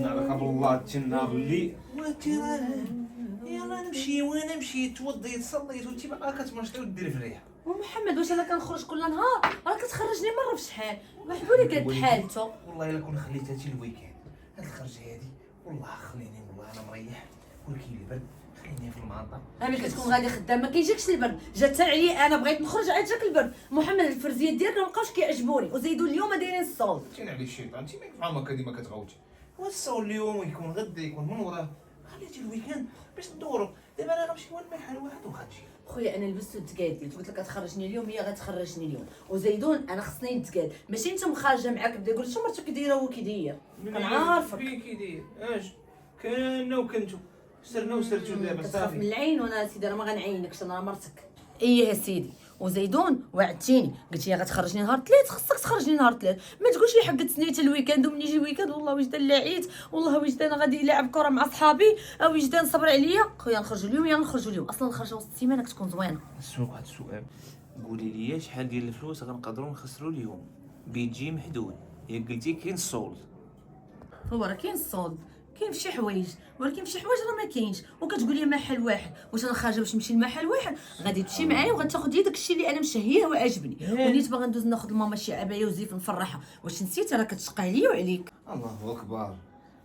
نعرف الله تشنا باللي يلا نمشي وانا مشيت توضيت صليت وانت باقا كتمشطي ودير في الريحه. ومحمد واش انا كنخرج كل نهار راه كتخرجني مره في شحال محبولي قالت بحالته. والله الا كون خليتها حتى الويكاند هاد الخرجه هادي والله خليني والله انا مريح ولكن البرد خليني في المنطقه. ملي كتكون غادي خدام ما كيجيكش البرد، جات حتى عليا انا بغيت نخرج عاد جاك البرد. محمد الفرزيات ديالنا مابقاوش كيعجبوني وزيدوا اليوم دايرين الصوت. تين على الشيطان انت مع هكا ديما كتغوتي والصول اليوم يكون غدا يكون من وراه خليتي الويكاند باش ندورو. دابا انا غنمشي ونمحل واحد وغنجي. خويا انا لبست التكاد قلت لك غتخرجني اليوم هي غتخرجني اليوم وزيدون انا خصني نتكاد ماشي انت مخارجه معاك بدا يقول شنو مرتك كدايره هو كيدير كنعرفك فين كيدير اش كنا وكنتو سرنا وسرتو دابا كتخاف من صافي. العين وانا سيدي راه ما غنعينكش انا مرتك. ايه يا سيدي وزيدون وعدتيني قلتي لي غتخرجني نهار الثلاث خصك تخرجني نهار الثلاث ما تقولش لي حقت سنيت الويكاند ومني يجي الويكاند والله وجدان لعيت والله وجدان غادي نلعب كره مع صحابي او وجدان صبر عليا. خويا نخرجوا اليوم يا نخرجوا اليوم اصلا الخرجه وسط السيمانه كتكون زوينه. نسولك واحد السؤال قولي لي شحال ديال الفلوس غنقدروا نخسروا اليوم بيجي محدود يا قلتي كاين الصول. هو راه كاين الصولد كاين فشي حوايج ولكن فشي حوايج راه ما كاينش وكتقول لي محل واحد واش انا خارجه باش نمشي لمحل واحد غادي تمشي معايا وغتاخذ لي داكشي اللي انا مشهيه وعاجبني ونيت باغا ندوز ناخذ لماما شي عبايه وزيف نفرحها واش نسيت راه كتشقى عليا وعليك. الله اكبر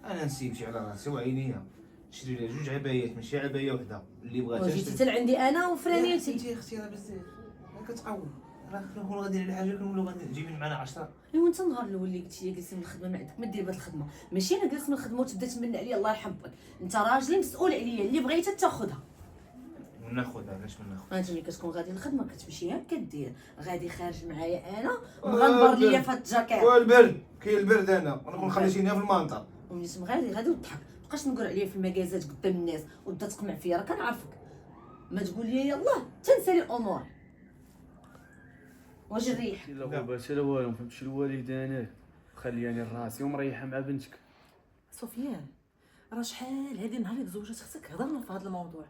انا نسيبتي على راسي وعينيا نشري لها جوج عبايات ماشي عبايه وحده اللي بغات وجيتي حتى لعندي انا وفرانيتي. انت اختي راه بزاف راه كتقوي راه كنكون غادي ندير الحاجه كنولو غادي تجيبي معنا 10. ايوا انت النهار الاول اللي قلتي لي جلسي من الخدمه ما عندك ما دير بهاد الخدمه ماشي انا جلست من الخدمه وتبدا تمن عليا الله يرحمك. انت راجلي مسؤول عليا اللي بغيتي تاخذها وناخذها علاش ما ناخذ. انت ملي كتكون غادي للخدمه كتمشي هكا كدير غادي خارج معايا انا مغنبر ليا في هاد الجاكيط والبرد كاين البرد انا نكون خليتيني في المنطقه وملي تم غادي وتضحك مابقاش تنقر عليا في المكازات قدام الناس وانت تقمع فيا راه كنعرفك ما تقول لي يلاه تنسى لي الامور واجي نريح. لا بابا لا والو مفهمتش الوالد انا خلياني راسي ومريحه مع بنتك. سفيان راه شحال هادي نهار اللي تزوجت اختك هضرنا في هذا الموضوع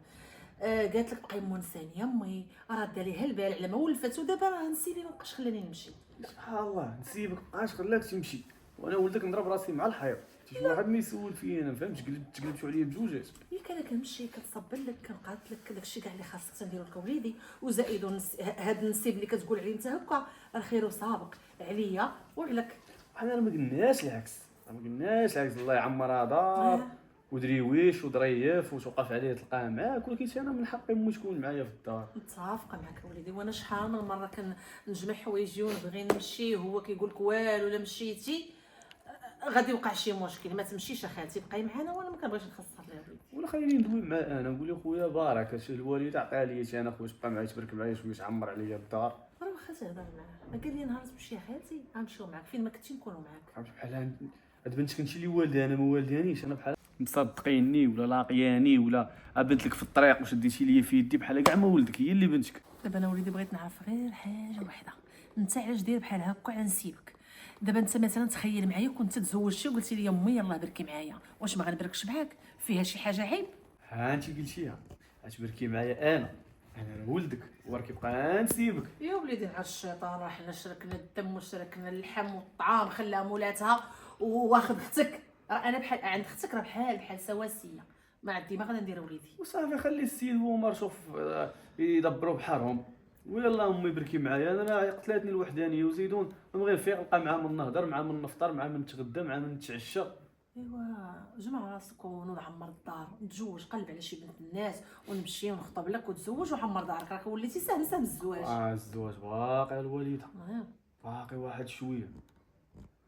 قالت لك بقاي مونساني امي راه داليها البال على ما ولفات ودابا راه نسيبي مابقاش خلاني نمشي. سبحان الله نسيبك مابقاش خلاك تمشي وانا ولدك نضرب راسي مع الحيط. شي واحد ما يسول فيا انا فهمت تقلبتوا عليا بجوجات. ياك انا كنمشي كتصبر لك كنقاد لك داكشي كاع اللي خاصك تنديرو لك وليدي وزائد هاد النسيب اللي كتقول عليه انت هكا راه خير سابق عليا وعليك. حنا ما قلناش العكس ما قلناش العكس الله يعمرها دار ودريويش وظريف وتوقف عليه تلقاه معاك ولكن انا من حقي امي تكون معايا في الدار. متفقه معك وليدي وانا شحال من مره كنجمع حوايجي ونبغي نمشي وهو كيقول لك والو لا مشيتي غادي يوقع شي مشكل ما تمشيش اخالتي بقاي معانا وانا ما كنبغيش نخسر لها وليدي. ولا خليني ندوي معاه انا نقول له خويا بارك هادشي الوالده عطيها لي انا خويا تبقى معايا تبارك معايا شويه تعمر عليا الدار. راه واخا تهضر معاه ما قال لي نهار تمشي خالتي غنمشيو معاك فين ما كنتي نكونوا معاك. عرفت بحال هاد بنتك انت اللي والده انا ما والدانيش انا بحال مصدقيني ولا لاقياني ولا بنت لك في الطريق واش ديتي ليا في يدي بحال كاع ما ولدك هي اللي بنتك. دابا انا وليدي بغيت نعرف غير حاجه وحده انت علاش داير بحال هكا على نسيبك. دابا انت مثلا تخيل معايا كنت تزوجتي وقلتي لي امي يلاه بركي معايا واش ما غنبركش معاك فيها شي حاجه عيب؟ ها انت قلتيها تبركي معايا انا ولدك وراه كيبقى نسيبك. يا وليدي على الشيطان راه حنا شركنا الدم وشركنا اللحم والطعام خلاها مولاتها واخذ اختك راه انا بحال عند اختك راه بحال سواسيه ما عندي ما غادي ندير وليدي. وصافي خلي السيد ومر شوف يدبروا بحالهم ويلا امي بركي معايا انا قتلاتني الوحدانيه وزيدون نبغي نفيق نلقى معاه من نهضر معاه من نفطر معاه من نتغدى معاه من نتعشى. ايوا جمع راسك ونوض عمر الدار نتزوج قلب على شي بنت الناس ونمشي ونخطب لك وتزوج وعمر دارك راك وليتي سهل الزواج. الزواج باقي الوالده باقي واحد شويه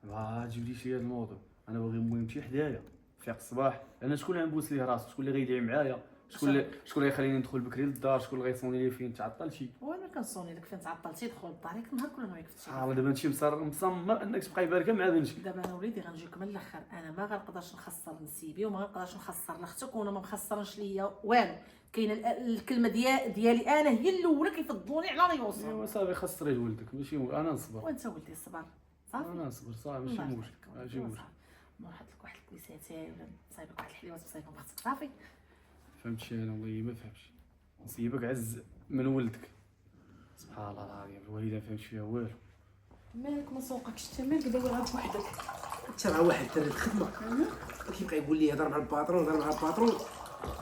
ما تجبديش لي هذا الموضوع. انا باغي امي يمشي حدايا فيق الصباح انا شكون اللي غنبوس ليه راسو شكون اللي غيدعي معايا شكون اللي غيخليني ندخل بكري للدار شكون اللي غيصوني لي فين تعطلتي. وانا كنصوني لك فين تعطلتي دخل لدارك النهار كله ما يكفتش. دابا انت مصمر انك تبقاي باركه مع بنتك. دابا انا وليدي غنجيك من الاخر انا ما غنقدرش نخسر نسيبي وما غنقدرش نخسر لاختك وانا ما مخسرنش ليا والو. كاينه الكلمه ديالي انا هي الاولى كيفضلوني على ريوسهم. ايوا صافي خسري لولدك ماشي انا نصبر وانت ولدي الصبر صافي انا نصبر صافي ماشي مشكل ماشي مشكل. نحط لك واحد الكويساتي ولا نصايبك واحد الحليوات تصايبهم اختك صافي. فهمتش انا والله ما فهمتش نسيبك عز من ولدك سبحان الله العظيم الوالده فهمت فيها والو. مالك ما سوقكش انت مالك دايرها بوحدك انت راه واحد دار الخدمه كيبقى يقول لي هضر مع الباترون هضر مع الباترون،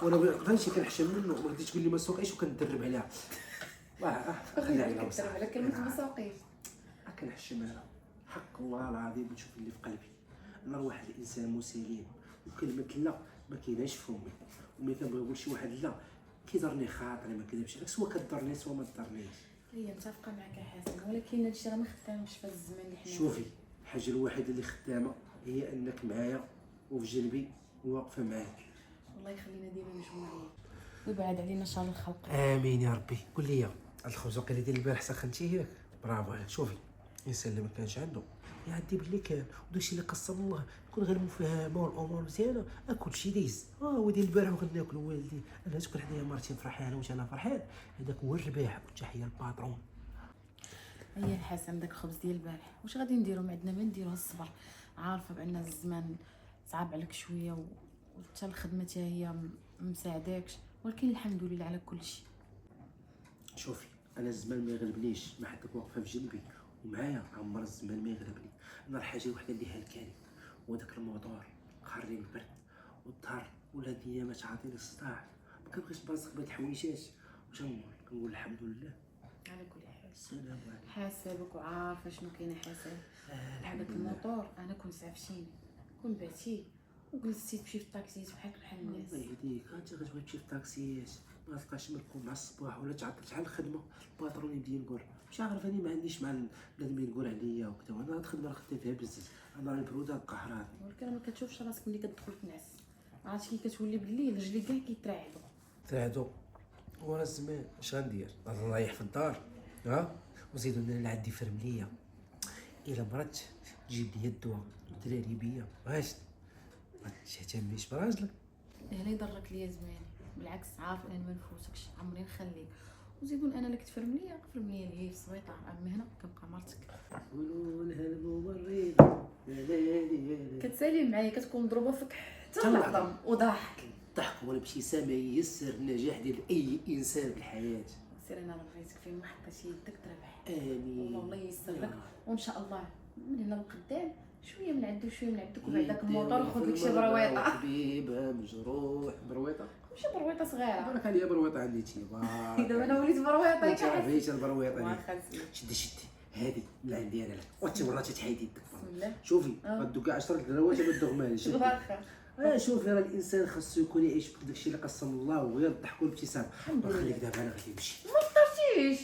وانا فهمتي كنحشم منه، ما قدرتش تقول لي ما سوقيش وكندرب عليها. خليها عليها بصح على كلمه ما سوقيش. كنحشم انا حق الله العظيم. تشوف اللي في قلبي، انا واحد الانسان مسالم، وكلمه لا ما كايناش في فمي، وملي كنبغي نقول شي واحد لا كيضرني خاطري، ما كذبش عليك، سوا كضرني سوا ما تضرنيش. هي متفقه معك يا حسن، ولكن هادشي راه ما خدامش في الزمان اللي حنا شوفي الحاجه الوحيده اللي خدامه هي انك معايا وفي جنبي وواقفه معاك. الله يخلينا ديما مجموعين ويبعد علينا شر الخلق. امين يا ربي. قول لي الخبزه اللي ديال البارح سخنتيه ياك؟ برافو عليك. شوفي الانسان اللي ما كانش عنده يعدي باللي كان، وداكشي اللي قسم الله يكون غير مفهمه والامور مزيانه، كل شيء دايز. هو ديال البارح وغادي ناكل والدي، انا تكون حدايا مرتي فرحانه واش انا فرحان، هذاك هو الرباح. وتحيه للباترون. هي الحسن داك الخبز ديال البارح واش غادي نديرو؟ ما عندنا ما نديرو. الصبر عارفه بان الزمان صعب عليك شويه وحتى الخدمه حتى هي مساعداكش، ولكن الحمد لله على كل شيء. شوفي انا الزمان ما يغلبنيش، ما حدك واقفه في جنبي ومعايا، عمر الزمان ما يغلبني. انا الحاجه الوحيده اللي هلكاني هو داك الموتور قهرني البرد والظهر، ولا الدنيا ما تعطيني الصداع، ما كنبغيش نبرزق بهاد الحويجات. واش نقول الحمد لله على كل حال السلام عليكم. حاسبك وعارفه شنو كاينه حسن. هذاك الموتور انا كنت عفشيني كون بعتيه وجلستي تمشي في الطاكسيات بحال الناس. الله يهديك، انت غتبغي تمشي في الطاكسيات ما تلقاش منكم مع الصباح، ولا تعطلت على الخدمه الباترون يبدا ينقر. مش عارف اني ما عنديش مع بنادم ينقر عليا وكذا، وانا هاد الخدمه خديتها فيها بزاف، انا البروده قهراني. ولكن ما كتشوفش راسك ملي كتدخل تنعس، عرفتي كي كتولي بالليل رجليك كاع كيترعدوا. ترعدوا وانا الزمان اش غندير؟ غادي نريح في الدار وزيدوا انا عندي فرمليه، الا مرات تجيب لي الدواء الدراري بيا واش ما تهتميش براجلك؟ لا يضرك ليا زماني، بالعكس عارف انا ما نفوتكش عمري نخليك. وزيدون انا لك فرمليه لي في السبيطار، اما هنا كنبقى مرتك. قولوا لها الممرضه كتسالي معايا كتكون مضروبه فيك حتى العظم وضحك. الضحك والابتسامه ييسر النجاح ديال اي انسان في الحياه. سير انا بغيتك فين ما حطيتي يدك تربح. امين. والله ييسر لك وان شاء الله من هنا لقدام شويه من عندك شويه من عندك، وبعد داك الموطور خذ لك شي برويطه. حبيبه مجروح برويطه، ماشي برويطه صغيره. بارك عليا برويطه عندي تيبا. دابا انا وليت برويطه انت عرفتي البرويطه دي. واخا شدي هذه من عندي انا لك، وانت مرات تحيدي يدك. بسم الله. شوفي غدو كاع 10 دراوات ما تدغماليش. واخا شوفي راه الانسان خاصو يكون يعيش بداكشي اللي قسم الله، وغير الضحك والابتسام. خليك دابا انا غادي نمشي. ما فطرتيش.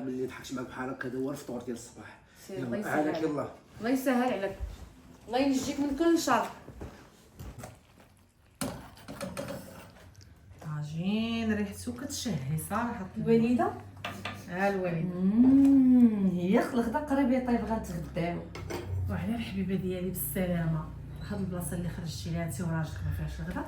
ملي ضحكت معاك بحال هكا هذا هو الفطور ديال الصباح. سير الله عليك يسهل يلاه. الله يسهل عليك، الله ينجيك من كل شر. طاجين ريحتو كتشهي صراحه. الوالده الوالده هي خلقنا قريب يطيب غنتغداو. وعلى الحبيبه ديالي بالسلامه. هاد البلاصه اللي خرجتي لها انت وراجلك ما فيهاش الغدا؟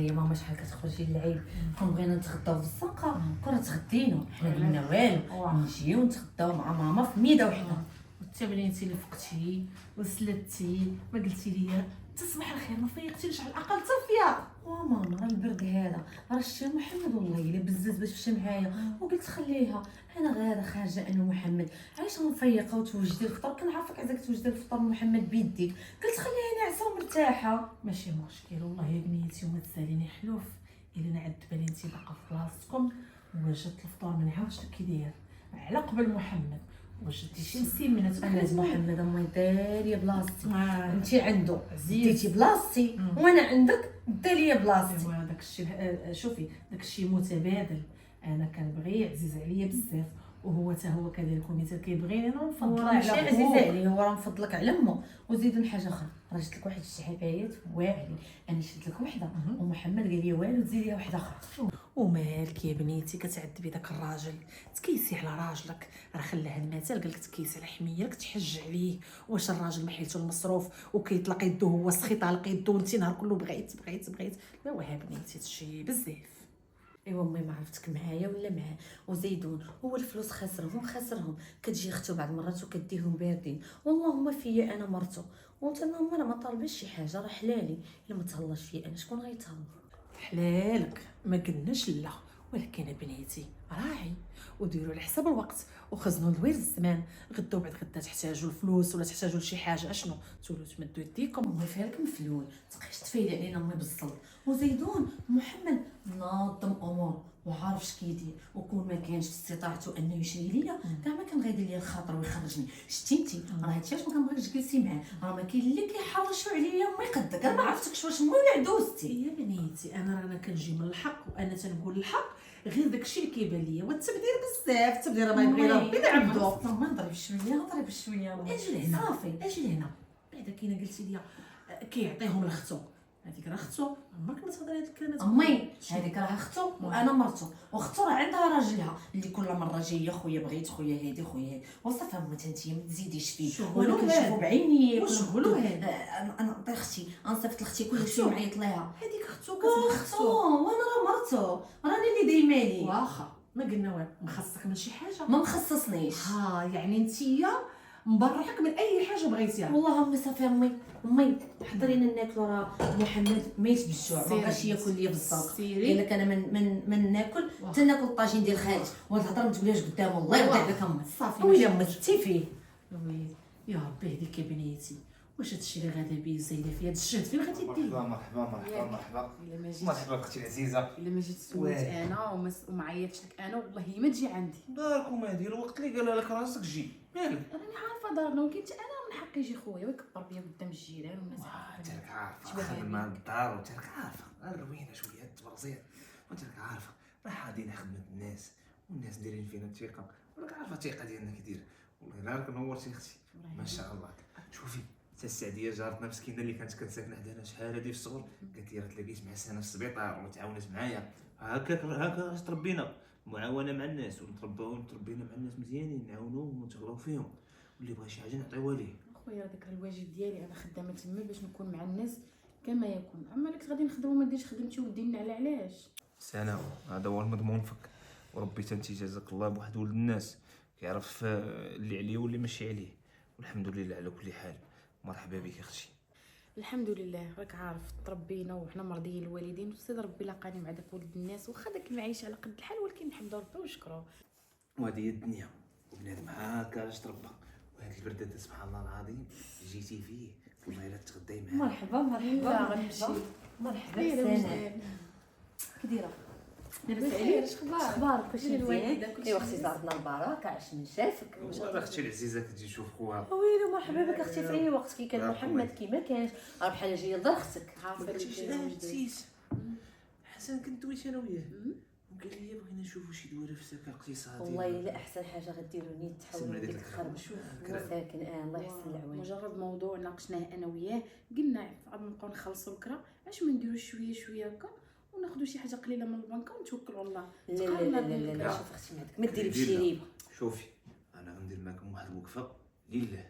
يا ماما شحال كتخرجي للعيد كون بغينا نتغداو في الزنقه كنا تغدينا، حنا درنا والو نجيو نتغداو مع ماما في ميده وحده. وانت ملي انت اللي فقتي وسلتي ما قلتي لي تصبح الخير ما فيقتيش على الاقل تصفيا. ماما راه البرد هذا راه الشي محمد والله الا بزز باش مشى معايا وقلت خليها انا غادا خارجه انا ومحمد علاش غنفيقها وتوجدي الفطور، كنعرفك عزاك توجدي الفطور محمد بيديك، قلت خليها ناعسه ومرتاحه. ماشي مشكل والله يا بنيتي وما تساليني حلوف الا نعد بالي انت باقا في بلاصتكم وجدت الفطور ما نعاودش لك كي داير على قبل محمد وجدتي شي مسيمنه انا محمد امي داري بلاصتي انت عنده عزيز ديتي بلاصتي وانا عندك داليا بلاصتي. ايوا داك الشيء شوفي داك الشيء متبادل، انا كنبغيه عزيز عليا بزاف وهو حتى هو كذلك مثل كيبغيني انا هو نفضل ماشي على عزيزه خوه. عليه، هو راه مفضلك على امه. وزيدوا حاجه اخرى، راه جبت لك واحد الشعبايات واعرين، انا شفت لك وحده ومحمد قال لي والو تزيد ليها وحده اخرى. ومالك يا بنيتي كتعذبي داك الراجل، تكيسي على راجلك، راه خلاه المثل قال لك تكيسي على حميرك تحج عليه. واش الراجل ما حيلتو المصروف وكيطلق يدو هو سخي طالق يدو وانت نهار كله بغيت لا واه بنيتي تشي بزاف. ايوا امي ما عرفتك معايا ولا معاه. وزيدون هو الفلوس خاسرهم كتجي اختو بعض المرات وكديهم باردين، والله فيا انا مرتو وانت ماما ما طالباش شي حاجه راه حلالي، الا ما تهلاش فيا انا شكون غيتهلا؟ حلالك ما قلناش لا، ولكن بنيتي راعي وديروا على حساب الوقت وخزنوا لوير الزمان. غدا وبعد غدا تحتاجوا الفلوس ولا تحتاجوا لشي حاجه اشنو تولوا تمدوا يديكم. الله فيها لك مفلول تبقايش تفايلي علينا امي بالصل. وزيدون محمد ناظم امور وعارف اش كيدير، وكون ما كانش في استطاعته انه يشري ليا كاع ما كان غيدير ليا الخاطر ويخرجني. شتي انت راه هادشي علاش ما كنبغيكش تجلسي معاه، راه ما كاين اللي كيحرشوا عليا امي قدك. انا ما عرفتكش واش مو ولا عدوزتي. يا بنيتي انا كنجي من الحق وانا تنقول الحق غير داكشي اللي كيبان ليا. والتبدير بزاف التبدير ما يبغي ربي يعبدو. ما نضرب شويه اجل هنا صافي. اجل هنا بعدا كاينه قلتي لي كيعطيهم لختو، هذيك راه اختو عمرك ما تهضري هاد الكلمات. امي هذيك راه اختو وانا مرتو، واختو راه عندها راجلها اللي كل مره جايه خويا بغيت خويا هادي خويا هادي. وصافي امي انت ما تزيديش فيه شغلو وانا كنشوفو هاد. بعيني. وشغلو هاد. انا نعطي اختي نصيفط لاختي كل شيء معيط ليها. هذيك اختو اختو وانا راه مرتو راني اللي دايما لي. واخا ما قلنا والو مخصك من شي حاجه. ما مخصصنيش. ها يعني نتيا مبرحك من اي حاجه بغيتيها. والله امي صافي امي حضري لنا ناكلو. راه محمد ميت بالجوع ما سيري. بغاش ياكل ليا بالزبط. سيري. الا كان من ناكل حتى ناكل الطاجين ديال خالتي. وهاد الهضره ما تقوليهاش قدامه الله يرضي عليك امي. صافي ويلي امي تي فيه. ويلي يا ربي هذيك يا بنيتي واش هادشي اللي غادا بيه زايده في هاد الشهد فين غادي دير؟ مرحبا الا ما جيتش مرحبا اختي العزيزه. الا ما جيت سولت انا وما عيطتش لك انا والله ما تجي عندي. داركم هادي الوقت اللي قالها لك راسك جي مالك. راني عارفه دارنا ولكن حتى انا من حقي يجي خويا ويكبر بيا قدام الجيران والناس تاك عارفه شبه خدم هادي. مع الدار وتاك عارفه الروينه شويه التبرزير وتاك عارفه راه حاضين خدمه الناس والناس دايرين فينا الثقه وراك عارفه الثقه ديالنا كي داير. والله الا راك نورتي اختي ما شاء الله. شوفي حتى السعديه جارتنا مسكينه اللي كانت كتساكن عندنا شحال هادي في الصغر قالت لي راه تلاقيت مع سنه في السبيطار وتعاونت معايا. هكا تربينا معاونه مع الناس تربينا مع الناس مزيانين نعاونوهم ونتغلاو فيهم واللي بغى شي حاجه نعطيوها ليه. خويا هذاك الواجب ديالي انا خدامه تما باش نكون مع الناس كما يكون. اما لك غادي نخدم وما نديرش خدمتي ودينا على علاش؟ سنة هذا هو المضمون فك. وربي تنتي جازاك الله بواحد ولد الناس كيعرف اللي عليه واللي ماشي عليه. والحمد لله على كل حال. مرحبا بك اختي. الحمد لله راك عارف تربينا وحنا مرضيين الوالدين وسيد ربي لاقاني مع داك ولد الناس واخا داك المعيشه على قد الحال ولكن نحمد ربي ونشكره. وهذه هي الدنيا وبنادم هكا علاش تربى. وهاد البرد سبحان الله العظيم جيتي فيه والله الا تغداي معاه. مرحبا لا غنمشي. مرحبا خير سناء كي دايره؟ لاباس عليك؟ اخبارك كلشي مزيان؟ ايوا اختي زارتنا البركه عاش من شافك. والله اختي العزيزه كتجي تشوف خوها. ويلي مرحبا بك اختي في اي وقت كي كان محمد كي ما كانش راه بحال جايه لدار اختك. عارفه قلتيش اللي لا كاين وجدي. نسيت حسن كنت دويت انا وياه وقال لي بغينا نشوفوا شي دويره في السكن اقتصادي. والله الا احسن حاجه غديروا نيت تحولوا سمع ديك لديك الخرب. شوف ساكن الله يحسن العوان. مجرد موضوع ناقشناه انا وياه قلنا غادي نبقاو نخلصوا الكرا اش ما نديرو شويه هكا وناخذوا شي حاجه قليله من البنكه ونتوكلوا على الله. لا لا لا لا لا شوف اختي معاك ما ديري بشي ريبه. شوفي انا غندير معكم واحد الوقفه لله.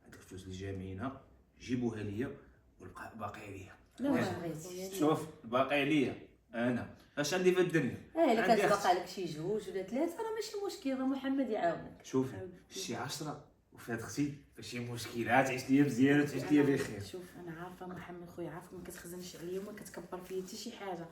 هذوك الفلوس اللي جامعينها جيبوها ليا والباقي باقي عليا. لا واش بغيتي. شوف الباقي عليا انا اش عندي في الدنيا. الا عندي كان أخت. باقي لك شي جوج ولا ثلاثه راه ماشي مشكل راه محمد يعاونك. شوفي شي 10 وفات اختي ماشي مشكلات عيش ليا مزيان وتعيش ليا بخير. شوف انا عارفه محمد خويا عارفك ما كتخزنش عليا وما كتكبر فيا حتى شي حاجه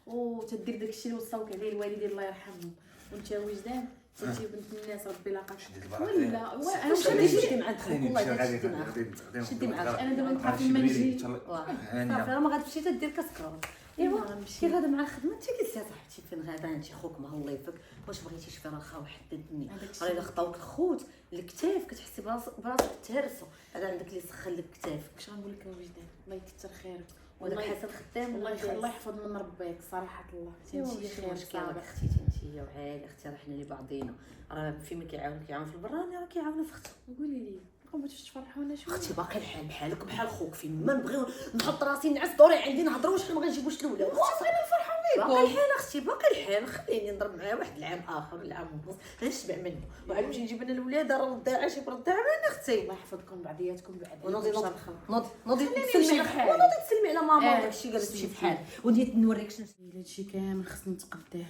وتدير داكشي اللي وصاوك عليه الوالدين الله يرحمهم وانت وجدان انت بنت الناس ربي لاقاك. ولا انا واش مش غادي شدي معاك والله غادي شدي معاك. شدي معاك انا دابا نبقى فين ما نجي. صافي راه ما غتمشي تدير كسكرون. ايوا كي غادا مع الخدمه انت كي صاحبتي فين غادا انت خوك ما الله يفك واش بغيتي شي رخاء وحد الدنيا. راه الا خطاوك الخوت الكتاف كتحسي براسك تهرسو. هذا عندك اللي سخن لك كتافك. واش غنقول لك وجدان الله يكثر خيرك وداك حسن خدام الله يحفظ من ربك صراحه الله تمشي خير مشكل صابر. اختي انت وعاد اختي راه حنا لبعضينا راه فيما كيعاونك يعاون في البراني راه كيعاون في اختو. قولي لي ما بغيتوش تفرحونا شويه. اختي باقي الحال بحالك بحال خوك فين ما نبغيو نحط راسي نعس دوري عندي نهضروا واش نبغي نجيبوا شي الاولاد. بغينا نفرحوا بيكم. باقي الحال اختي باقي الحال خليني نضرب معاه واحد العام اخر ولا عام ونص غنشبع منه وعاد نمشي نجيب انا الاولاد راه الضيعه شي برد انا اختي. الله يحفظكم بعضياتكم بعد ونوضي خليني تسلمي نمشي على بحالي. ونوضي تسلمي على ماما آه، داكشي جالس تمشي سيدي. بحال ونيت نوريك شنو. الا هادشي كامل خصني نتقداه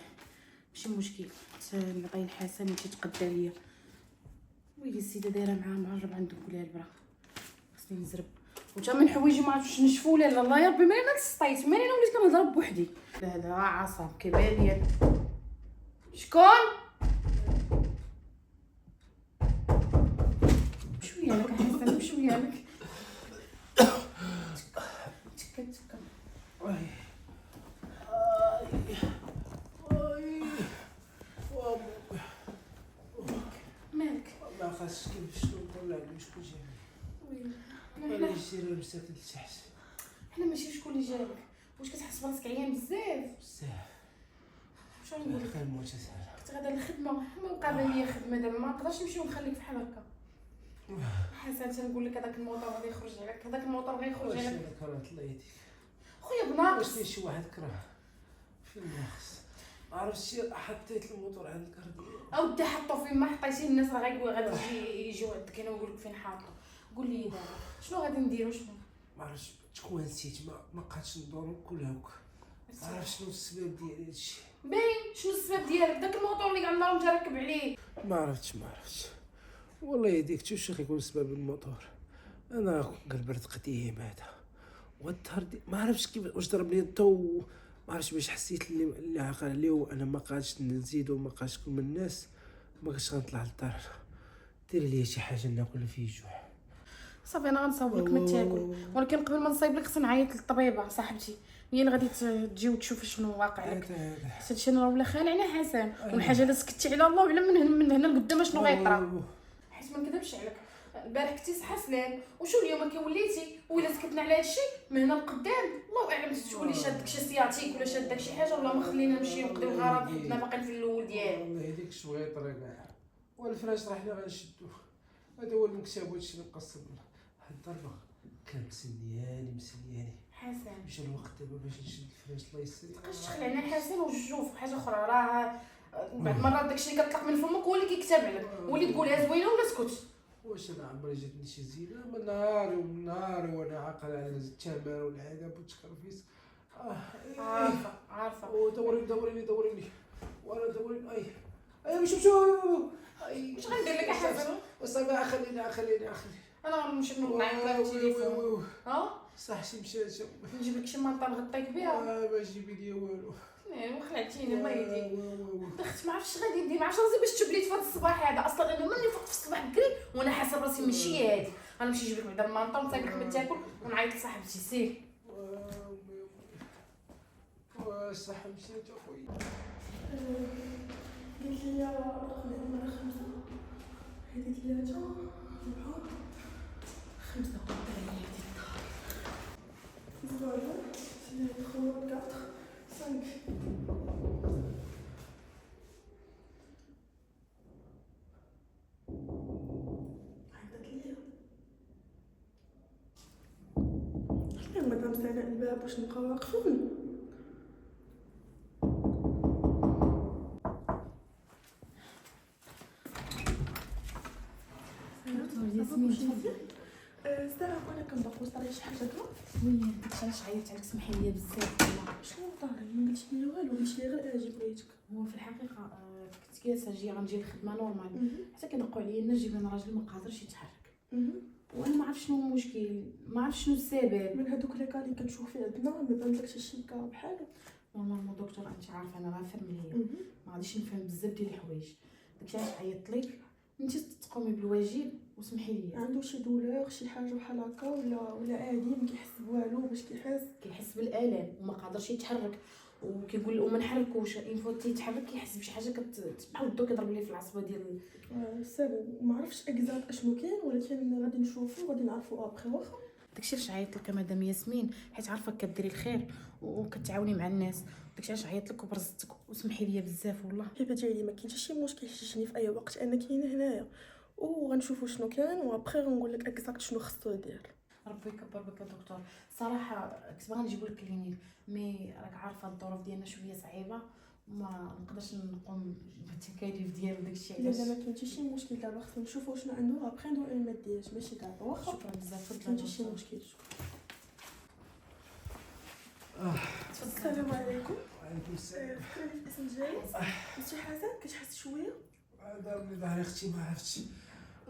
ماشي مشكل نعطي الحسن يمشي يتقدى ليا. ويلي السيده دايره معاه معرب عندك ولا البرا خصني نزرب وتا من حوايجي ما عرفتش نشفو ولا لا. الله يا ربي مالي انا تسطيت مالي انا وليت كنهضر بوحدي. لا عصام كيبان ليا شكون؟ بشويه لك حسن بشويه لك. تكا تكا. مالك؟ والله خاصك كيف شنو نقول لك شكون جاي ويلي انا السيره مسات لتحت حنا ماشي شكون اللي جابك. واش كتحس براسك عيان بزاف؟ بزاف واش غنقول لك؟ خير موت سهله كنت غادا للخدمه ما مقابله ليا خدمه دابا ما نقدرش نمشي ونخليك بحال هكا. حسن تنقول لك هذاك الموطور غادي يخرج عليك هذاك الموطور غيخرج واش عليك انا كرهت الله يهديك خويا واش بناقص. كاين شي واحد كره في الناس عرفتي حطيت الموتور عند الكربيه اودي حطو فين ما حطيتيه الناس راه غايقول غادي يجيو عندك هنا ويقول لك فين حاطو. قول لي دابا شنو غادي نديرو شنو؟ ما عرفتش تكون نسيت ما بقاتش ندور كلها ما عرفتش شنو السبب ديال هادشي باين شنو السبب ديالك داك الموطور اللي عندنا راه متركب عليه. ما عرفتش والله يهديك شوف شي يكون سبب الموتور انا قلبرت قديم هذا والظهر ما عرفتش كيف واش ضرب لي الضو ما عرفتش باش حسيت اللي عقل عليه وانا ما قادش نزيد وما قادش نكون من الناس ما كنتش غنطلع للدار ديري لي شي حاجه ناكل فيه جوع صافي انا غنصاوب لك ما تاكل ولكن قبل ما نصايب لك خصني نعيط للطبيبه صاحبتي هي اللي غادي تجي وتشوف شنو واقع لك. حتى هادشي راه ولا خال على حسن والحاجه الا سكتي على الله وعلى من هنا لقدام شنو غيطرا. حيت ما نكذبش عليك البارح كنتي صحه سلام وشو اليوم كي وليتي ولا سكتنا على هادشي من هنا لقدام الله اعلم تقولي شادك شي سياتيك ولا شادك شي حاجه ولا ما خلينا نمشيو نقضيو الغرض حنا باقيين في الاول ديالو. الله يهديك شويه طريق كاع والفراش راه حنا غنشدوه هذا هو المكتب وهادشي اللي مقصر هاد الضربه كان مسلياني حسن مشى الوقت دابا باش نشد الفراش الله يسر مابقاش تخلع علينا حسن وشوف حاجه اخرى راه بعض المرات داكشي اللي كطلق من فمك هو اللي كيكتب عليك واللي تقولها زوينه ولا اسكت. واش انا عمري جاتني شي زينه من نهاري وانا عاقل على التمر والعذاب والتكرفيس عارفه ودوريني وانا دوريني اي باش واش غندير لك حسن صافي خليني انا غنمشي نعيط لها في التليفون صح شي مشات نجيب لك شي منطقه نغطيك بها ما جيبي لي والو وخلعتيني الله يهديك. اختي ما عرفتش غادي ندير ما عرفتش راسي باش تبليت في هذا الصباح هذا اصلا انا ملي فقت في الصباح بكري وانا حاسه براسي ماشي هادي غنمشي نجيب لك بعدا المنطقه ونصايب لك ما تاكل ونعيط لصاحبتي سير. صح مشيت اخويا قلت لي رقم العمر 5 هذه 3 4 5 فوالا 3 4 5 عيطت ليا مدام سناء الباب واش نبقاو واقفين. ساعة وانا كنبقى صرا شي حاجه دابا وي داكشي علاش عيطت عليك سمحي لي بزاف والله. شنو طاري ما قلتش لي والو قلت لي غير اجي بغيتك. هو في الحقيقه كنت جالسه غنجي الخدمه نورمال حتى كيدقوا عليا الناس جيب لنا راجل ما قادرش يتحرك وانا ما عرفت شنو المشكل ما عرفت شنو السبب. من هذوك لي كا اللي كنشوف فيه عندنا ما بانلكش شي كا بحال نورمالمون دكتور انت عارفه انا راه فاميليه ما غاديش نفهم بزاف ديال الحوايج داكشي علاش عيطت لك انت تقومي بالواجب وسمحي لي. عنده شي دولور شي حاجه بحال هكا ولا عادي ما كيحس بوالو باش كيحس بالالم وما قادرش يتحرك وكيقول وما نحركوش اين فوا تيتحرك كيحس بشي حاجه بحال الضو كيضرب ليه في العصبه ديال سابو ما عرفتش اكزاكت اشنو كاين ولكن غادي نشوفو وغادي نعرفو ابخي واخا. داكشي علاش عيطت لك مدام ياسمين حيت عارفه كديري الخير وكتعاوني مع الناس داكشي علاش عيطت لك وبرزتك وسمحي لي بزاف والله. حبيبه ديالي ما كاينش شي مشكل حشيشني في اي وقت انا كاينه هنايا وغنشوفوا شنو كان وابخي غنقول لك اكزاكت شنو خصو يدير. ربي يكبر بك يا دكتور صراحه كنت باغا نجيبو لك كلينيك مي راك عارفه الظروف ديالنا شويه صعيبه ما نقدرش نقوم بالتكاليف ديالو داكشي علاش. لا ما كاينش شي مشكل دابا خصنا نشوفوا شنو عنده ابخي ندويو الماديات ماشي دابا واخا. شكرا بزاف ما كاينش شي مشكل. السلام عليكم. وعليكم السلام الاسم ديالي ماشي حسن كتحس شويه دارني ظهري اختي ما عرفتش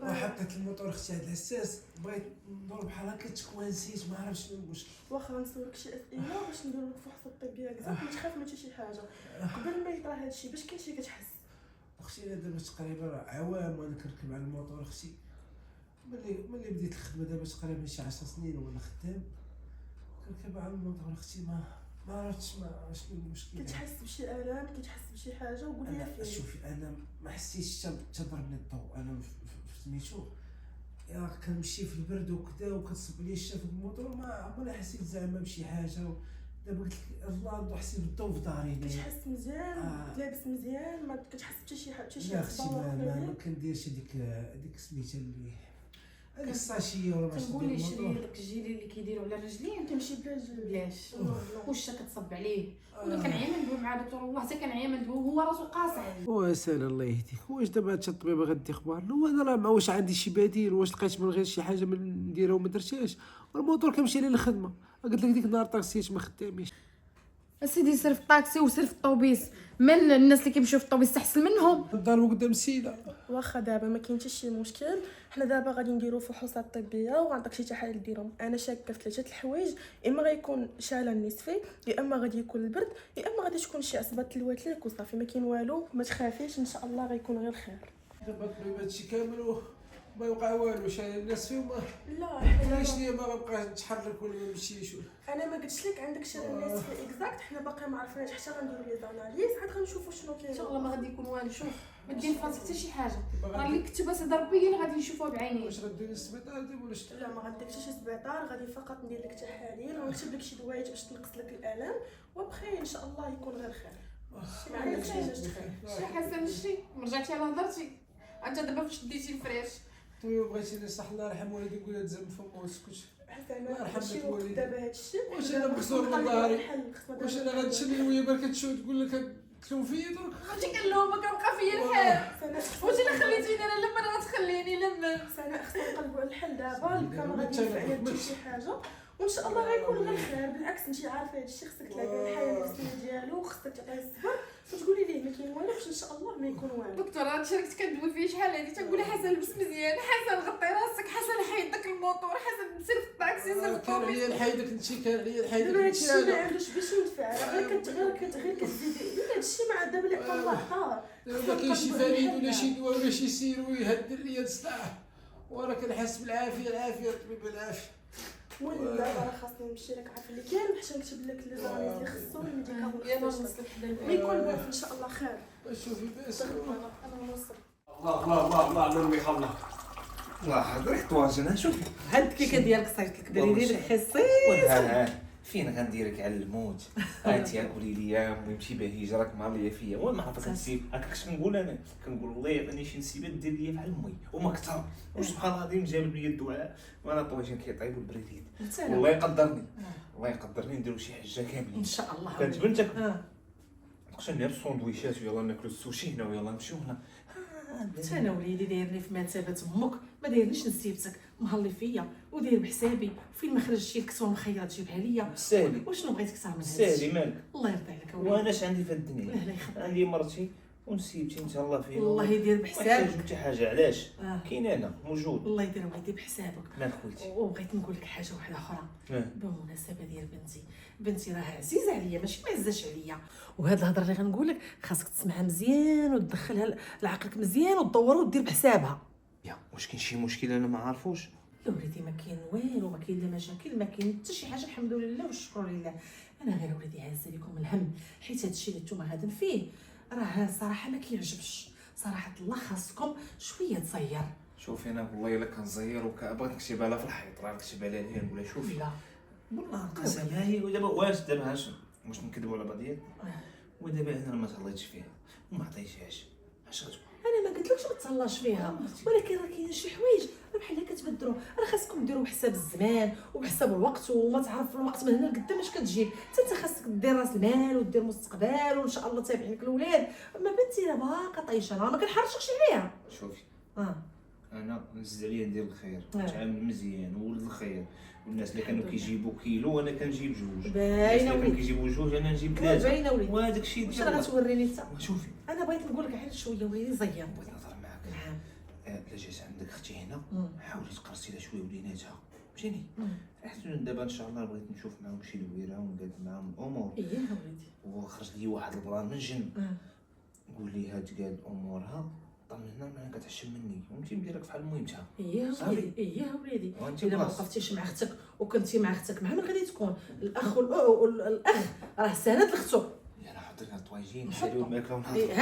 وحطيت الموتور اختي هاد الحساس بغيت ندور بحال هكا تكون نسيت ما عرفتش شنو المشكل. واخا نسولك شي اسئله باش نديرو لك فحص طبي اكزاكت ما تخاف ما شي حاجه قبل ما يطرا هادشي باش كنتي كتحس اختي انا دابا تقريبا عوام وانا كنركب على الموطور اختي. ملي بديت الخدمه دابا تقريبا شي 10 سنين وانا خدام كنركب على الموطور اختي. ما عرفتش شنو المشكل. كتحس بشي الام، كتحس بشي حاجه وقول لي انا فين. شوفي انا ما حسيتش تضربني الضوء. انا في سميتو يا كنمشي في البرد وكذا وكتصب لي الشتا في الموطور ما عمري حسيت زعما بشي حاجه. دابا قلت لك الله عنده حسيت بالضوء في داري هنايا. كتحس مزيان لابس مزيان ما كتحس حتى شي حاجه لا اختي ما كنديرش ديك سميتها اللي هذيك الساشيه ولا باش كنقول لي شري داك الجيلي اللي كيديروا على الرجلين تمشي بلا جل. بلاش وشك كتصب عليه. ولا كنعيا ندوي مع دكتور والله حتى كنعيا ندوي وهو راسو قاصح. وسال الله يهديك. واش دابا هاد الطبيبه غدي اخبار له انا راه واش عندي شي بديل؟ واش لقيت من غير شي حاجه من نديرها وما درتهاش؟ والموتور كنمشي ليه للخدمه. قلت لك ديك النهار طاكسيات ما خدامينش. اسيدي سير في الطاكسي وسير في الطوبيس. من الناس اللي كيمشيو في الطوبيس احسن منهم. ضربوا قدام السيده. واخا دابا ما كاين حتى شي مشكل، حنا دابا غادي نديرو فحوصات طبيه وغنعطيك شي تحاليل ديرهم. انا شاكه في 3 الحوايج، اما غيكون شلل نصفي، يا اما غادي يكون البرد، يا اما غادي تكون شي عصبه تلوات ليك وصافي. ما كاين والو، ما تخافيش ان شاء الله غيكون غير خير. دابا الطبيب هادشي كامل ما يوقع والو. شايل الناس فيهم لا علاش ليا ما غنبقاش نتحرك ولا ما نمشيش. انا ما قلتش لك عندك شلل نصفي اكزاكت، حنا باقي ما عرفناش حتى غنديرو لي زاناليز عاد غنشوفوا شنو كاين. ان شاء الله ما غادي يكون والو. شوف ما دير في راسك حتى شي حاجه، راه اللي كتب سي ضربي اللي غادي نشوفوها بعيني. واش غديري للسبيطار دابا ولا شنو؟ لا ما غنديركش شي سبيطار، غادي فقط ندير لك تحاليل ونكتب لك شي دوايج باش تنقص لك الالم، وبخير ان شاء الله يكون غير خير. ما عندكش حاجه تخاف. شي حسن شي رجعتي على هضرتي انت دابا فاش ديتي الفريش. طيب بغيتي نصح الله يرحم والديك نقول لها تزم فمو وتسكت. الله يرحم ماشي لك وقت الوالد. دابا هادشي. واش انا مكسور من ظهري؟ واش انا غنتشني وهي بركة تشوت تقول لك تلوم فيا درك؟ اختي كنلومك كنبقى فيا الحال. واش الا خليتيني انا لما غتخليني لما سناء خصنا نقلبوا على الحل دابا. الكاميرا غادي ينفع حتى شي حاجه وان شاء الله غيكون غير خير. بالعكس انت عارفه هادشي، خصك تلاقي الحياه النفسيه ديالو، خصك تعطيه الصبر وتقولي ليه ما كاين والو باش ان شاء الله ما يكون والو. دكتور انا شاركت كندوي فيه شحال هادي تنقول حسن لبس مزيان، حسن غطي راسك، حسن حيد داك الموطور، حسن سير في الطاكسي، سير في كان الطوبيس. عليا نحيدك انت، كان عليا نحيدك دابا انت. هادشي ما عندوش باش ينفع، راه غير كتزيدي هادشي مع دابا اللي طلعتها. دابا ما كاينش شي فريد ولا شي دواء ولا شي سير ويهدر ليا السلاح وانا كنحس بالعافيه. العافيه طبيب العافيه. المهم دابا راه خاصني نمشي لك عارف اللي كاين باش نكتب لك لي زانيز اللي خصو الميديكامون. يلا نوصل حدا ما يكون بارد ان شاء الله خير. شوفي بس انا نوصل. الله نرمي الله. الله حضرك طواجن. شوفي هاد الكيكه ديالك صايفط لك دريري لك خصيص. فين غنديرك على الموت؟ هاتي قولي لي المهم شي بهيجه راك ماليه فيا وانا ما عرفت نسيب. هكاك اش كنقول انا؟ كنقول والله يعطيني شي نسيبه دير ليا بحال امي وما كثر. وسبحان الله العظيم جاب لي الدعاء وانا طواجن كيطيب والبريديد. والله يقدرني، الله يقدرني نديرو شي حاجه كاملين ان شاء الله. كانت بنتك نقشنا السندويشات ويلا ناكلو السوشي هنا ويلا نمشيو هنا. حتى انا وليدي دايرني في مرتبه امك، ما دايرنيش نسيبتك، مهلي فيا وداير بحسابي. فين ما خرج شي الكسوه مخيط جيبها ليا. سالي وشنو بغيت اكثر من هذا؟ سالي مالك؟ الله يرضي عليك اوليدي. وانا اش عندي في لا الدنيا؟ لا يخليك. عندي مرتي ونسيبتي ان شاء الله فيها. الله يدير ما بحسابك. يحتاجو حتى حاجه. علاش؟ آه. كاين انا موجود. الله يدير وليدي بحسابك. مال خويتي. وبغيت نقول لك حاجه واحده اخرى اه. بالمناسبه ديال بنتي راه عزيزه عليا ماشي ما عزاش عليا. وهاد الهضره اللي غنقول لك خاصك تسمعها مزيان وتدخلها لعقلك مزيان وتدور ودير بحسابها. يا واش كاين شي مشكل انا ما عارفوش؟ يا وليدي ما كاين والو، ما كاين لا مشاكل، ما كاين حتى شي حاجه الحمد لله والشكر لله. انا غير وليدي عازه لكم الهم حيت هادشي اللي نتوما غادين فيه راه صراحه ما كيعجبش. صراحه الله خاصكم شويه تصير. شوفي انا والله الا كنزير وكبغيت نكتبها لها في الحيط راه نكتبها لها نقول لها شوفي لا والله قسم هي ودابا واش دابا واش نكذبوا على بعضياتنا؟ ودابا انا ما تهلايتش فيها وما عطيتهاش اش غتقول؟ انا ما قلتلكش ما تهلاش فيها، ولكن راه كاين شي حوايج بحال كتبدلوا. راه خاصكم ديروا بحساب الزمان وبحساب الوقت وما تعرف الوقت من هنا لقدام اش كتجي. حتى انت خاصك دير راس المال ودير المستقبل وان شاء الله تابعين لك الاولاد. اما بنتي راه باقا طايشه راه ما كنحرشكش عليها. شوفي اه انا نزل عليا ندير الخير نتعامل مزيان وولد الخير. والناس اللي كانوا كيجيبوا كيلو انا كنجيب جوج. باينه اللي كانوا وليدي كيجيبوا جوج انا نجيب ثلاثه. باينه وليدي. وهذاك الشيء واش ديال الله. غتوريني انت؟ شوفي انا بغيت نقول لك غير شويه وليدي زير. بغيت نهضر معاك. نعم. الا جات عندك اختي هنا حاولي تقرصي لها شويه وليناتها فهمتيني. حيت دابا ان شاء الله بغيت نشوف معاهم شي دويره ونقاد معاهم الامور. ايه وليدي. وخرج لي واحد البلان من جن قول لي هاد قال امورها طمنا معاك كتحشم مني وانت مديرك فحال مهمتها. ايه صافي. وليدي ايه وليدي وانت الا ما بلاص. وقفتيش مع اختك وكنتي مع اختك مع من غادي تكون الاخ والاخ راه سهلت لختو. يلا حط لنا الطواجين ساليو الماكله ونهضروا. إيه،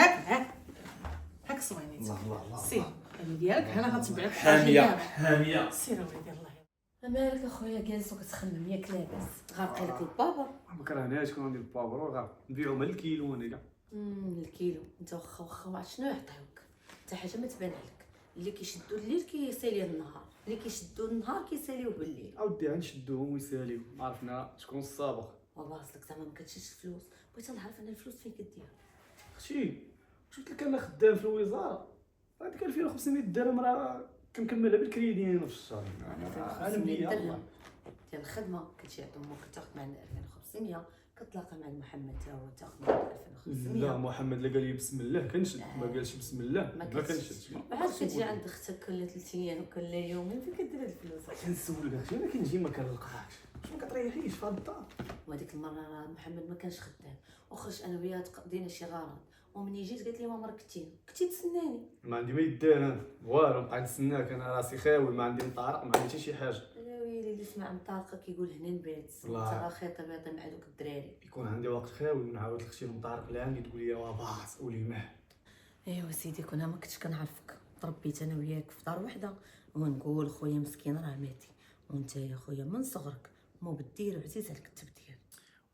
هاك صوينيت الله الله الله سير هذه ديالك انا غنتبعك حاميه. سير وليدي الله مالك اخويا جالس وكتخمم ياك لاباس غارقي لك البابا. ما كرهناش كون ندير البابور وغا نبيعو من الكيلو انا كاع. الكيلو انت واخا واعر شنو يعطيوك حتى حاجه ما تبان عليك. اللي كيشدوا الليل كيسالي النهار، اللي كيشدوا النهار كيساليو بالليل. اودي غنشدوهم ويساليو عرفنا شكون السابق. وباصلك زعما ما كتشيش الفلوس. بغيت نعرف انا الفلوس فين كدير. اختي قلت لك انا خدام في الوزاره هذيك 2500 درهم راه كنكملها بالكريدي انا في الشهر. عالم ليا الله. ديال الخدمه كتجي عند امك كتاخذ معنا 2500 كتلاقى مع محمد تا هو تاخذ معنا 2500. لا محمد لا قال لي بسم الله كنشد، ما قالش بسم الله ما كنشدش. كنشدش. عاد كتجي عند اختك كل 3 ايام وكل يومين فين كدير هاد الفلوس؟ كنسولك اختي انا كنجي ما كنلقاكش واش ما كتريحيش في هاد الدار. وهذيك المره راه محمد ما كانش خدام وخرج انا وياه تقضينا شي غرض ومني جيت قالت لي ماما راك كنتي تسناني. ما عندي ما يدار انا والو نبقى نتسناك انا راسي خاوي ما عندي مطارق ما عندي حتى شي حاجه. يا ويلي اللي سمع مطارقه كيقول هنا نبات انت الله. راه خيط بيضي مع دوك الدراري. يكون عندي وقت خاوي ونعاود لختي المطارق اللي عندي تقول لي واباس قولي ماه. ايوا سيدي كنا ما كنتش كنعرفك تربيت انا وياك في دار وحده ونقول خويا مسكين راه ماتي وانت يا خويا من صغرك مو بالدير وعزيز عليك التبديل.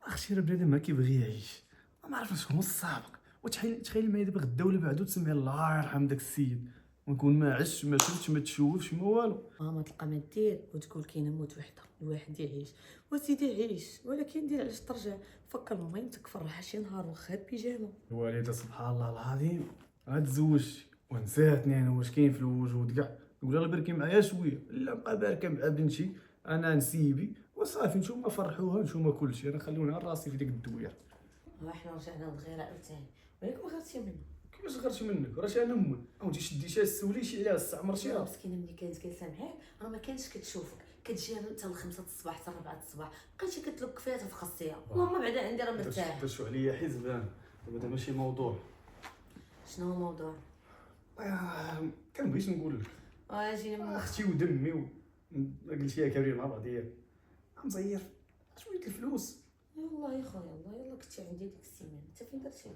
اختي راه بنادم ما كيبغي يعيش ما عرفش شكون السابق. وتخيل معايا دابا غدا ولا بعدو تسمي الله يرحم داك السيد ونكون ما عشتش ما شفتش ما تشوفش ما والو. ماما تلقى ما دير وتقول كاينه موت وحده الواحد يعيش وسيدي يعيش ولكن دير علاش ترجع فكر مامتك فرحها شي نهار واخا بيجامه. الوالده سبحان الله العظيم غتزوج ونساتني انا واش كاين في الوجود كاع نقول لها بركي معايا شويه لا بقى باركه مع بنتي انا نسيبي وصافي نتوما فرحوها نتوما كلشي انا خلوني راسي في ديك الدويره. وحنا رجعنا للغيره عاوتاني وياك ما غيرتي منه. كيفاش غيرتي منك راه انا امك او شديتيها سوليتي عليها استعمرتيها. مسكينه ملي كانت جالسه معاك راه ما كانش كتشوفك كتجي حتى الخمسة الصباح حتى 4 الصباح بقيتي كتلوك فيها في خاصيه اللهم بعدا عندي راه مرتاح. درتو عليا حزبان دابا ماشي موضوع. شنو هو الموضوع؟ كنبغيش نقول لك اجي من اختي ودمي قلتيها كاملين مع بعضيا مزير شويه الفلوس. والله يا خويا الله يلا كنتي عندي ديك السيمانه انت فين درتيها؟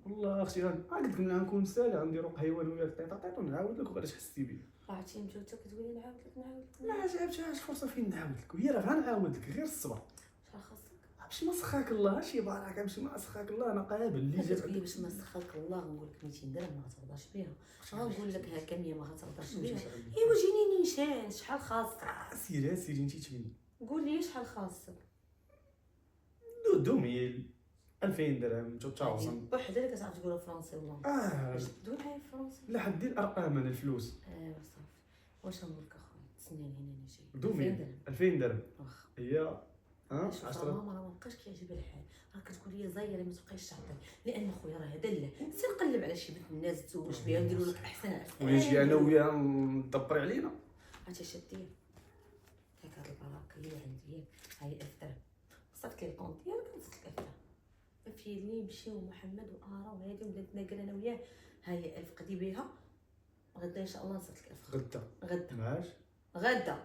والله اختي قلت لك نكون سالي غنديرو قهوه انا وياك طيط ونعاود لك وغادي تحسي بي. عرفتي مجوتك كتقولي نعاود لك ما جابتهاش فرصه فين نعاود لك وهي راه غنعاود لك غير الصبر. شحال خاصك؟ باش ما سخاك الله شي بركه باش ما سخاك الله انا قابل اللي اللي جات تقولي باش ما سخاك الله غنقول لك 200 درهم ما غترضاش بها غنقول لك هكا 100 ما غترضاش بها. ايوا جيني نيشان شحال خاصك؟ سيري انت تبين قول لي شحال خاصك؟ 2000 2000 درهم 2000. وحده اللي كتعرف تقولها فرونسي والله باش تدوي معايا فرونسي. لا حدي الارقام انا الفلوس. ايوا صافي واش نقول لك اخويا تسناني هنا انا جاي 2000 2000 درهم واخا هي شوف 10 ماما راه مابقاش كيعجبها الحال راه كتقول لي زايره ما تبقايش تعطي لان خويا راه هذا لا سير قلب على شي بنت الناس تزوج بها نديروا لك احسن عرس ونجي انا وياها ندبري علينا. عرفتي اش دير هاك هاد البراكه اللي عندي هاي 1000 درهم صافت لي الكونط ديالك نصيفط لك 1000 درهم في اللي نمشيو محمد وآرا وهادي ولات ناقل انا وياه هاي 1000 قدي بها غدا ان شاء الله نصيفط لك 1000 غدا معاش غدا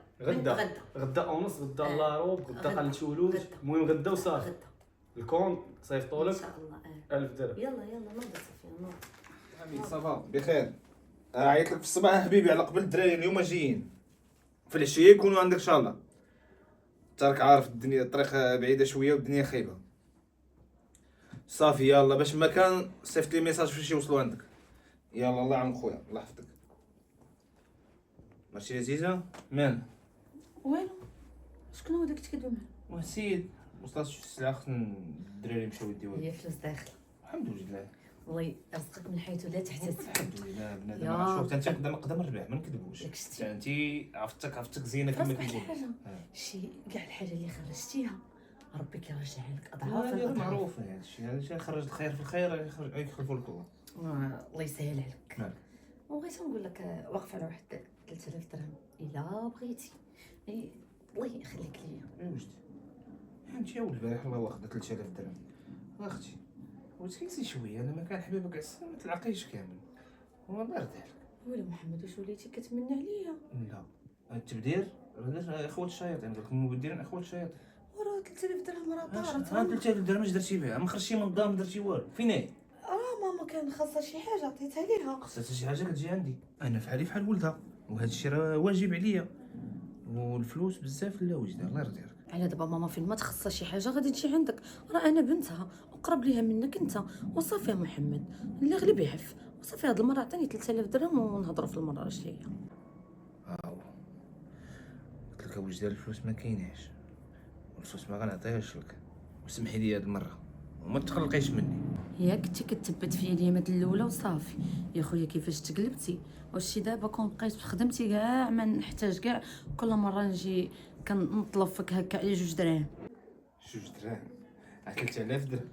غدا ونص غدا الله روب غدا غدا. قلت ولوج غدا. المهم غدا وصافي غدا الكونت صيفطوا ان لك شاء الله 1000 درهم. يلا نوض صافي نوض حميد صافا بخير. عيط لك في الصباح حبيبي على قبل الدراري اليوم جايين في العشيه يكونوا عندك ان شاء الله. تراك عارف الدنيا الطريق بعيده شويه والدنيا خايبه. صافي يلا باش ما كان صيفط لي ميساج فاش يوصلوا عندك. يلا الله يعاون خويا الله يحفظك. ماشي عزيزه مان وينو شكون هو داك تكدوي معاه؟ وسيد وصلت شي السلعه خصنا الدراري مشاو يديوها. هي فلوس داخله الحمد لله والله يرزقك من حيث لا تحتسب. الحمد لله بنادم يا أنا شوف انت قدام الربح ما نكذبوش. داك الشتي. انت عرفتك زينه كما فراسك واحد كنقول. الحاجه شي كاع الحاجه اللي خرجتيها ربي كيرجعها لك اضعاف هذا الاضعاف. معروف هذا الشيء هذا الشيء خرج الخير في الخير يخلفوا لك الله. الله يسهل عليك. نعم. وبغيت نقول لك واقف على واحد 3000 درهم الا بغيتي الله يخليك ليا. وجد انت يا ولد البارح الله واخد 3000 درهم اختي وتكيسي شويه، انا ما كان حبيبك عسى ما تلعقيش كامل والله ردالك. ولا محمد واش وليتي كتمنى عليا؟ لا التبدير راه اخوات الشياطين، قلت لكم المبدرين اخوات الشياطين. وراه 3000 درهم راه طارت. 3000 درهم اش درتي بها؟ ما خرجتي من الدار ما درتي والو، فين هي؟ ماما كان خاصها شي حاجه عطيتها ليها. خصها شي حاجه كتجي عندي، انا فحالي فحال ولدها وهذا الشيء راه واجب عليا، والفلوس بزاف لا وجدها الله يرضي عليك. على دابا ماما فين ما تخصها شي حاجه غادي تجي عندك، راه انا بنتها وقرب ليها منك انت وصافي يا محمد، اللي غلب يعف وصافي. هاد المره عطيني 3000 درهم ونهضروا في المره الجايه. قلت لك وجدها الفلوس ما كايناش، والفلوس ما غنعطيهاش لك، وسمحي لي هاد المره وما تقلقيش مني. ياك كنتي كتثبت فيا اليامات الاولى وصافي. يا خويا كيفاش تقلبتي؟ واش دابا كون بقيت في خدمتي كاع ما نحتاج كاع كل مره نجي كنطلب فيك هكا على 2 دراهم. 2 دراهم 3000 درهم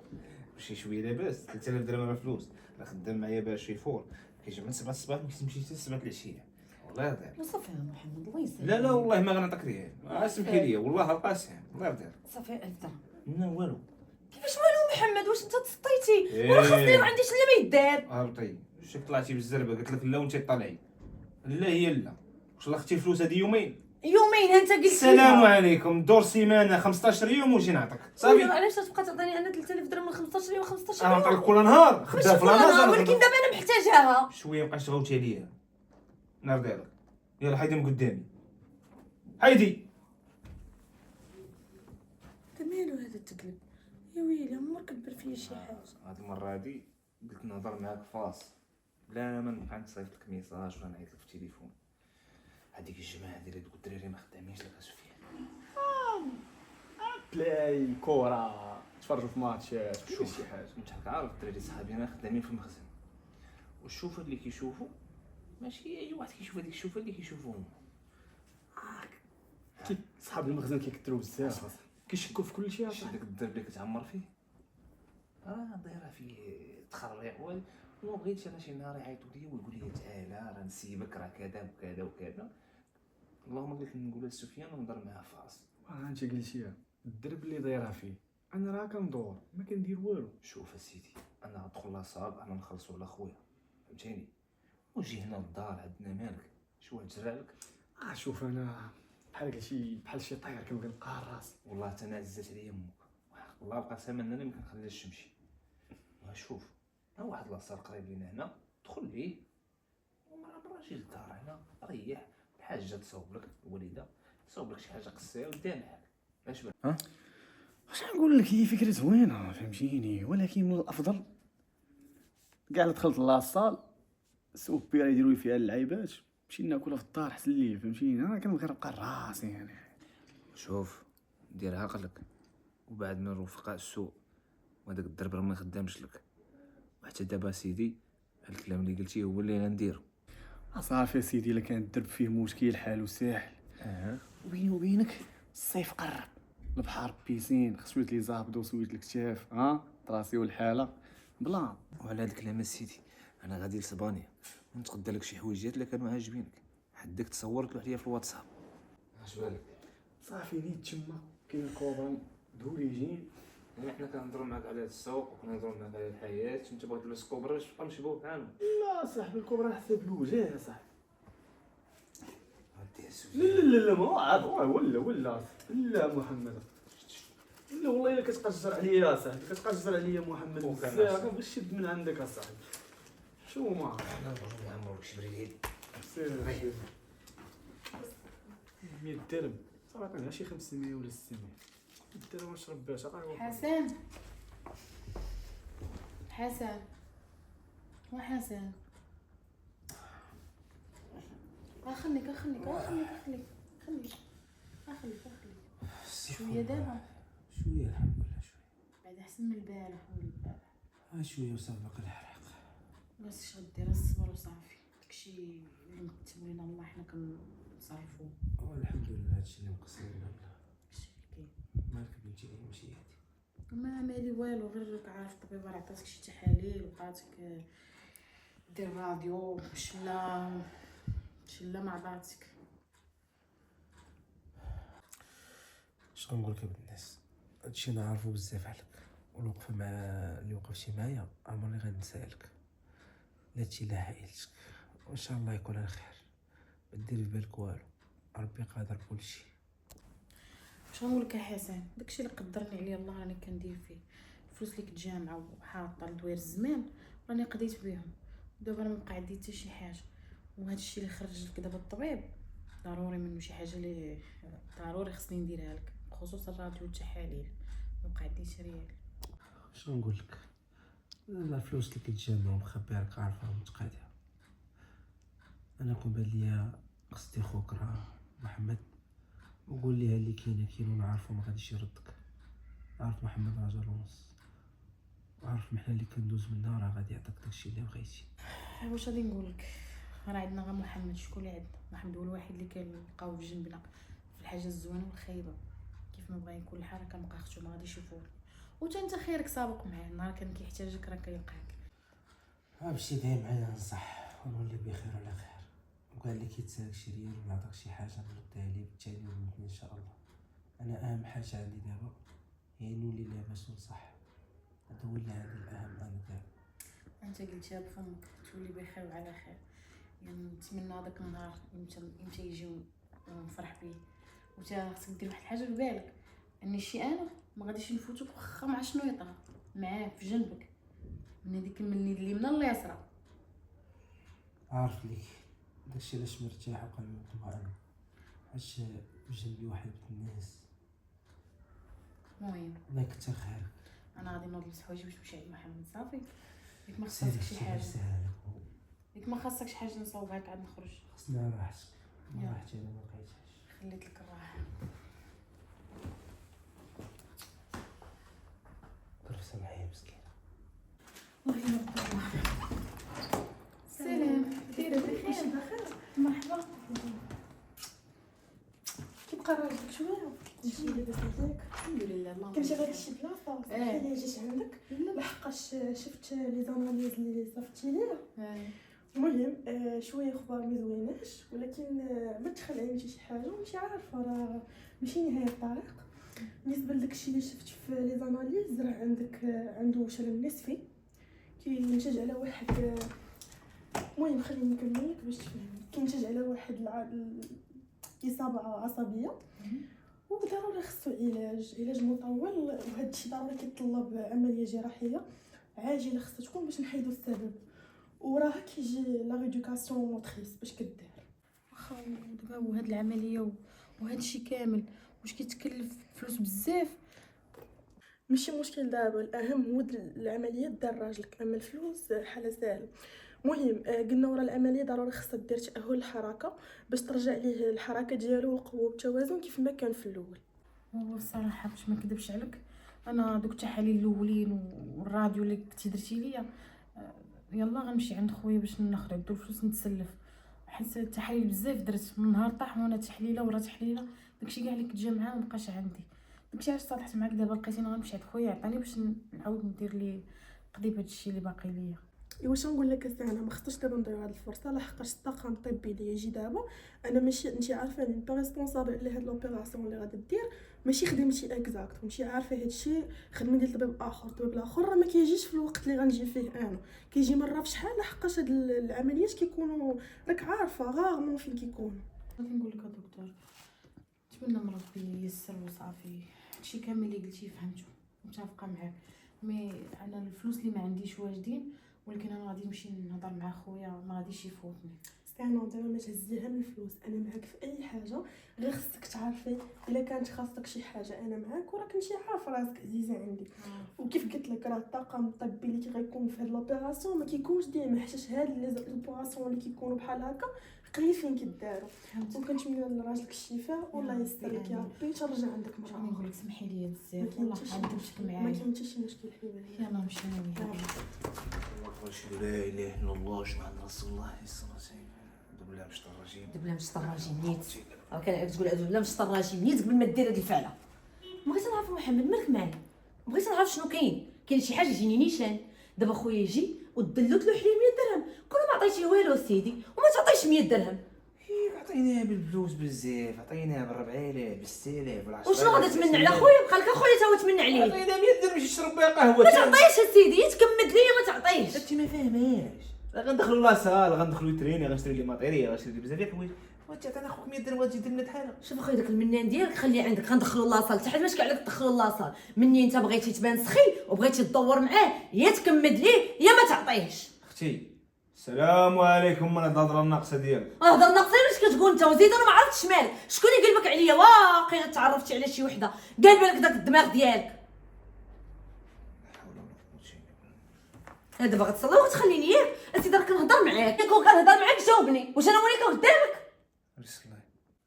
ماشي شويه لاباس. 3000 درهم راه فلوس، راه خدام معايا باش شي فور كيجي من 7 الصباح ما كيمشيش حتى 7 العشيه والله يرضي عليك. صافي يا محمد الله يسهل. لا والله ما غنعطيك ريال، سمحي لي والله القاسم الله يرضي عليك. صافي 1000 درهم. لا والو. كيفاش والو محمد؟ واش انت تسطيتي؟ إيه. وانا خاصني ما عنديش الا ما يدار. هبطي شك طلعتي بالزربه، قلت لك لا وانت طالعي. لا هي لا واش لا اختي الفلوس هذه يومين. يومين انت قلتي. السلام عليكم، دور سيمانه 15 يوم وجي نعطيك صافي. علاش تبقى تعطيني انا 3000 درهم من 15 يوم 15 انا يوم؟ نعطيك كل نهار خدام في نهار، النهار، ولكن دابا انا محتاجاها. شويه بقى تغوتي عليا نرضي عليك. يلا حيدي من قدامي حيدي. مالو هذا التقلب يا ويلي؟ عمرك كبر فيا شي حاجه. هاد المره هادي قلت نهضر معاك فاصل بلا ما نبقى نصيفط لك ميساج ولا نعيط لك في التليفون. هذيك الجماعه ديال هذوك الدراري ما خدامينش لك سفيان. بلاي كره تفرجوا في ماتشات شوف شي حاجه انت عارف الدراري صحابي انا خدامين في المخزن، والشوفه اللي كيشوفوا ماشي اي واحد كيشوف هذيك الشوفه اللي كيشوفوهم. صحاب المخزن كيكثروا بزاف كيشكوا في كل شيء. شي داك الدرب اللي كتعمر فيه دايره فيه تخريق وما بغيتش انا شي نهار يعيطوا لي ويقول لي تعالى راه نسيبك راه كذا وكذا وكذا. اللهم قلت نقول لسفيان ونهضر معاه فاصل. انت قلتيها الدرب اللي دايره فيه، انا راه كندور ما كندير والو. شوف اسيدي انا غندخل لاصاب انا نخلصوا على خويا فهمتيني، وجي هنا للدار عندنا مالك شو تجرى لك. شوف انا بحال شي طير كنبغي نلقى راسي. والله حتى انا عزات عليا امك والله القسم انني ما كنخليهاش تمشي. شوف ها واحد لاصال قريب لينا هنا دخل ليه ومرة جي للدار هنا ريح الحاجه تصاوب لك الوالده تصاوب لك شي حاجه قصيه ودير معاك. اش بان واش نقول لك، هي فكره زوينه فهمتيني، ولكن من الافضل كاع دخلت لاصال سوق بيرا يديروا فيها اللعيبات نمشي ناكلها في الدار احسن لي فهمتيني. انا كنبغي نبقى راسي يعني. شوف دير عقلك وبعد من رفقاء السوق وهذاك الدرب راه ما خدامش لك، وحتى دابا سيدي الكلام اللي قلتيه هو اللي غنديرو. صافي سيدي الا كان الدرب فيه مشكل حالو ساهل. وبيني وبينك الصيف قرب، البحر بيسين خصويت لي زابدو وسويت الكتاف طراسي والحاله بلا. وعلى هاد الكلام سيدي انا غادي لسبانيا ونتغدى لك شي حويجات اللي كانوا عاجبينك، حدك تصورت له عليا في الواتساب. اش بالك؟ صافي نيت تما كاين الكوبرون دوليجين. حنا كنهضروا معاك على هاد السوق وكنهضروا معاك على الحياه، انت بغيت تلبس كوبرا تبقى مشبوه بحالهم. لا صاحبي الكوبرون حتى بالوجه يا صاحبي. ودي لا ما عاد ولا محمد لا والله الا كتقجر عليا يا صاحبي، كتقجر عليا محمد بزاف. كنبغي نشد من عندك يا صاحبي. شو ما انا نروح نعمرو شي بريد سير 100 درهم صراحه عطيني شي 500 ولا 600 درهم نشرب باش حسن وحسن خليك شويه دابا شويه الحمد لله شويه بعد احسن من البارح شويه وسبق الحرق. بس اش غدير الصبر وصافي داكشي اللي مكتب لنا الله حنا كنصرفوه. الحمد لله هادشي اللي مقصر لنا داكشي اللي مالك بنتي لي ماشي هادي ما مالي والو، غير راك عارف الطبيبه راه عطاتك شي تحاليل وبقاتك دير راديو شلا مع عطاتك. اش غنقول لك الناس، هادشي نعرفو بزاف عليك والوقفه مع اللي وقفتي معايا عمرني غنسالك. لا هادشي لا عائلتك، وان شاء الله يكون على خير. ما ديري في بالك والو، ربي قادر كلشي. واش غنقول لك حسن، داكشي اللي قدرني عليه الله راني كندير فيه. الفلوس اللي كنت جامعه وحاطه لدوير الزمان راني قضيت بهم، دابا راه مبقى عندي حتى شي حاجه. وهذا الشيء اللي خرج لك دابا الطبيب ضروري منه شي حاجه اللي ضروري خصني نديرها لك، بخصوص الراديو والتحاليل. مبقى عندي شي ريال. شنو نقول لك، لا الفلوس اللي كنت جامعه ومخبيها لك عارفها ومتقادها. انا كون بان ليا قصدي خوك راه محمد، وقول ليها اللي كاين وانا عارفه ما غاديش يردك. عارف محمد راجل ونص، وعارف محنا اللي كندوز منها راه غادي يعطيك داكشي اللي بغيتي. واش غادي نقول لك، راه عندنا غير محمد. شكون اللي عندنا؟ محمد هو الوحيد اللي كنلقاو في جنبنا في الحاجه الزوينه والخايبه. كيف ما بغا يكون الحال راه كنبقى اختو ما غاديش يفوت. وتا انت خيرك سابق معاه، نهار كان كيحتاجك راه كيلقاك. مشي دايم معايا نصح ونولي بخير وعلى خير. وقال لي كيتسالك شي ريال ولا عطاك شي حاجه نردها ليه بالتالي ونمتني ان شاء الله. انا اهم حاجه عندي دابا هي نولي لاباس ونصح. هذا هو اللي عندي الاهم انا دابا. انت قلتيها بفمك تولي بخير وعلى خير. يعني نتمنى هذاك النهار امتى يجي ونفرح بيه. وتا خصك دير واحد الحاجه في بالك، اني شي انا ما غاديش نفوتوك واخا مع شنو يطرا معاه في جنبك، من هذيك من اليد اليمنى لليسرى. عارف ليك داكشي علاش مرتاح وقلبي مطمئن، حيت بجنبي واحد من الناس. المهم الله يكثر خيرك. انا غادي نوض نلبس حوايجي باش نمشي عند محمد صافي. ياك ما سيري خاصك شي حاجه، سهلك، ياك ما خاصك شي حاجه نصوبها لك عاد نخرج. خصنا راحتك. ما يلا. راحتي انا ما لقيتهاش. خليت لك الراحه. طرفت معايا مسكينه. الله يرضى الله. سلام، دايره بخير؟ مرحبا. كيبقى راجلك شويه تمشي لاباس عليك؟ الحمد لله اللهم كنتي غادي شي بلاصه صافي جيت عندك لا. لحقاش شفت لي زاناليز اللي صيفطتي ليا. لا. المهم شويه اخبار ما زويناش، ولكن ما تخلع عندي شي حاجه وماشي عارفه راه ماشي نهايه الطريق. بالنسبه لداكشي اللي شفت في لي زاناليز راه عندك عنده شلل نصفي كينتج على واحد المهم خليني نكمل لك باش تفهم. كينتج على واحد اصابه عصبيه وضروري خصو علاج مطول، وهذا الشيء ضروري كيتطلب عمليه جراحيه عاجله خصها تكون باش نحيدو السبب. وراه كيجي لا ريدوكاسيون موتريس باش كدير. واخا دابا هو هاد العمليه وهذا الشيء كامل واش كيتكلف فلوس بزاف؟ ماشي مشكل دابا، الاهم هو العمليه دار راجلك، اما الفلوس حاله سهله. المهم قلنا ورا العمليه ضروري خصها دير تاهل الحركه باش ترجع ليه الحركه ديالو والقوه والتوازن كيف ما كان في الاول. هو الصراحه باش ما نكذبش عليك، انا دوك التحاليل الاولين والراديو اللي كنتي درتي ليا يلا غنمشي عند خويا باش نخرج دو الفلوس نتسلف، حيت التحاليل بزاف درت من نهار طاح وانا تحليله ورا تحليله. داكشي كاع اللي كنت جامعه ما بقاش عندي. داكشي علاش صالحت معاك دابا لقيتيني غنمشي عند خويا عطاني باش نعاود ندير ليه نقضي بهذا الشيء اللي باقي ليا. واش نقول لك انا ما خصناش دابا نضيعوا هذه الفرصه، لحقاش الطاقم الطبي اللي يجي دابا انا ماشي انت عارفاني با ريسبونسابل على هاد لوبيراسيون اللي غادي دير، ماشي خدمتي اكزاكت وماشي عارفه هاد الشيء خدمه ديال طبيب اخر. الطبيب الاخر راه ما كيجيش في الوقت اللي غنجي فيه انا، كيجي مره في شحال، لحقاش هاد العمليات كيكونوا راك عارفه غارمون فين كيكونوا. غادي نقول لك دكتور نتمنى من ربي ييسر وصافي. هادشي كامل اللي قلتي فهمته متفقه معاك، مي انا الفلوس اللي ما عنديش واجدين، ولكن انا غادي نمشي نهضر مع خويا ما غاديش يفوتني. انا دابا ما تهز ليها من الفلوس، انا معاك في اي حاجه، غير خصك تعرفي الا كانت خاصك شي حاجه انا معاك، وراك انت عارفه راسك عزيزه عندي. وكيف قلت لك راه الطاقم الطبي اللي غيكون في هاد لوبيراسيون ما كيكونش ديما، حيت هاد لي لوبيراسيون اللي كيكونوا بحال هكا قليلين كيداروا. وكنتمنى لراجلك الشفاء والله ييسر لك يا ربي ترجع عندك مره نقول اخرى. لك سمحي لي بزاف والله عندك ما معايا. كاين حتى شي مشكل حبيبي. يلا نمشي انا وياك. أشهد لا إله إلا الله محمد رسول الله صلى الله عليه وسلم. أعوذ بالله من الشيطان الرجيم. أعوذ بالله من الشيطان الرجيم نيت. راه كان تقول أعوذ بالله من الشيطان الرجيم نيت قبل ما دير هاد الفعله. بغيت نعرف محمد مالك معايا، بغيت نعرف شنو كاين شي حاجه يجيني نيشان. دابا خويا يجي ودلوت له حلي 100 درهم، كون ما عطيتيه والو سيدي وما تعطيش 100 درهم. بعطيه عطيناه بالفلوس بزاف، عطيناه ب4000 ب6000 ولا 10,000. وشنو غادي تمن على خويا؟ بقى لك اخويا تا هو تمن عليه. عطيناه 100 درهم باش يشرب بها قهوه. ما تعطيش اسيدي، تكمد ليا ما تعطيش. انت ما فاهماش، غندخلوا لاصال، غندخلوا تريني، غنشري لي ماتيريال، غنشري لي بزاف د الحوايج. وانت انا اخوك 100 درهم غتجي تمنى بحالها. شوف اخويا داك المنان ديالك خليه عندك، غندخلوا لاصال حتى حد باش كاع تدخلوا لاصال. مني انت بغيتي تبان سخي وبغيتي تدور معاه، يا تكمد ليه يا ما تعطيش. اختي السلام عليكم، انا الهضره الناقصه ديالك. هضر ناقصين واش كتقول انت؟ وزيد انا ما عرفتش مالك، شكون اللي قلبك عليا؟ واقيلا تعرفتي على شي وحده قالبه لك داك الدماغ ديالك. دابا غتصلي وغتخليني ياك؟ اسيدي راه كنهضر معاك، كون كنهضر معاك جاوبني، واش انا موليك قدامك؟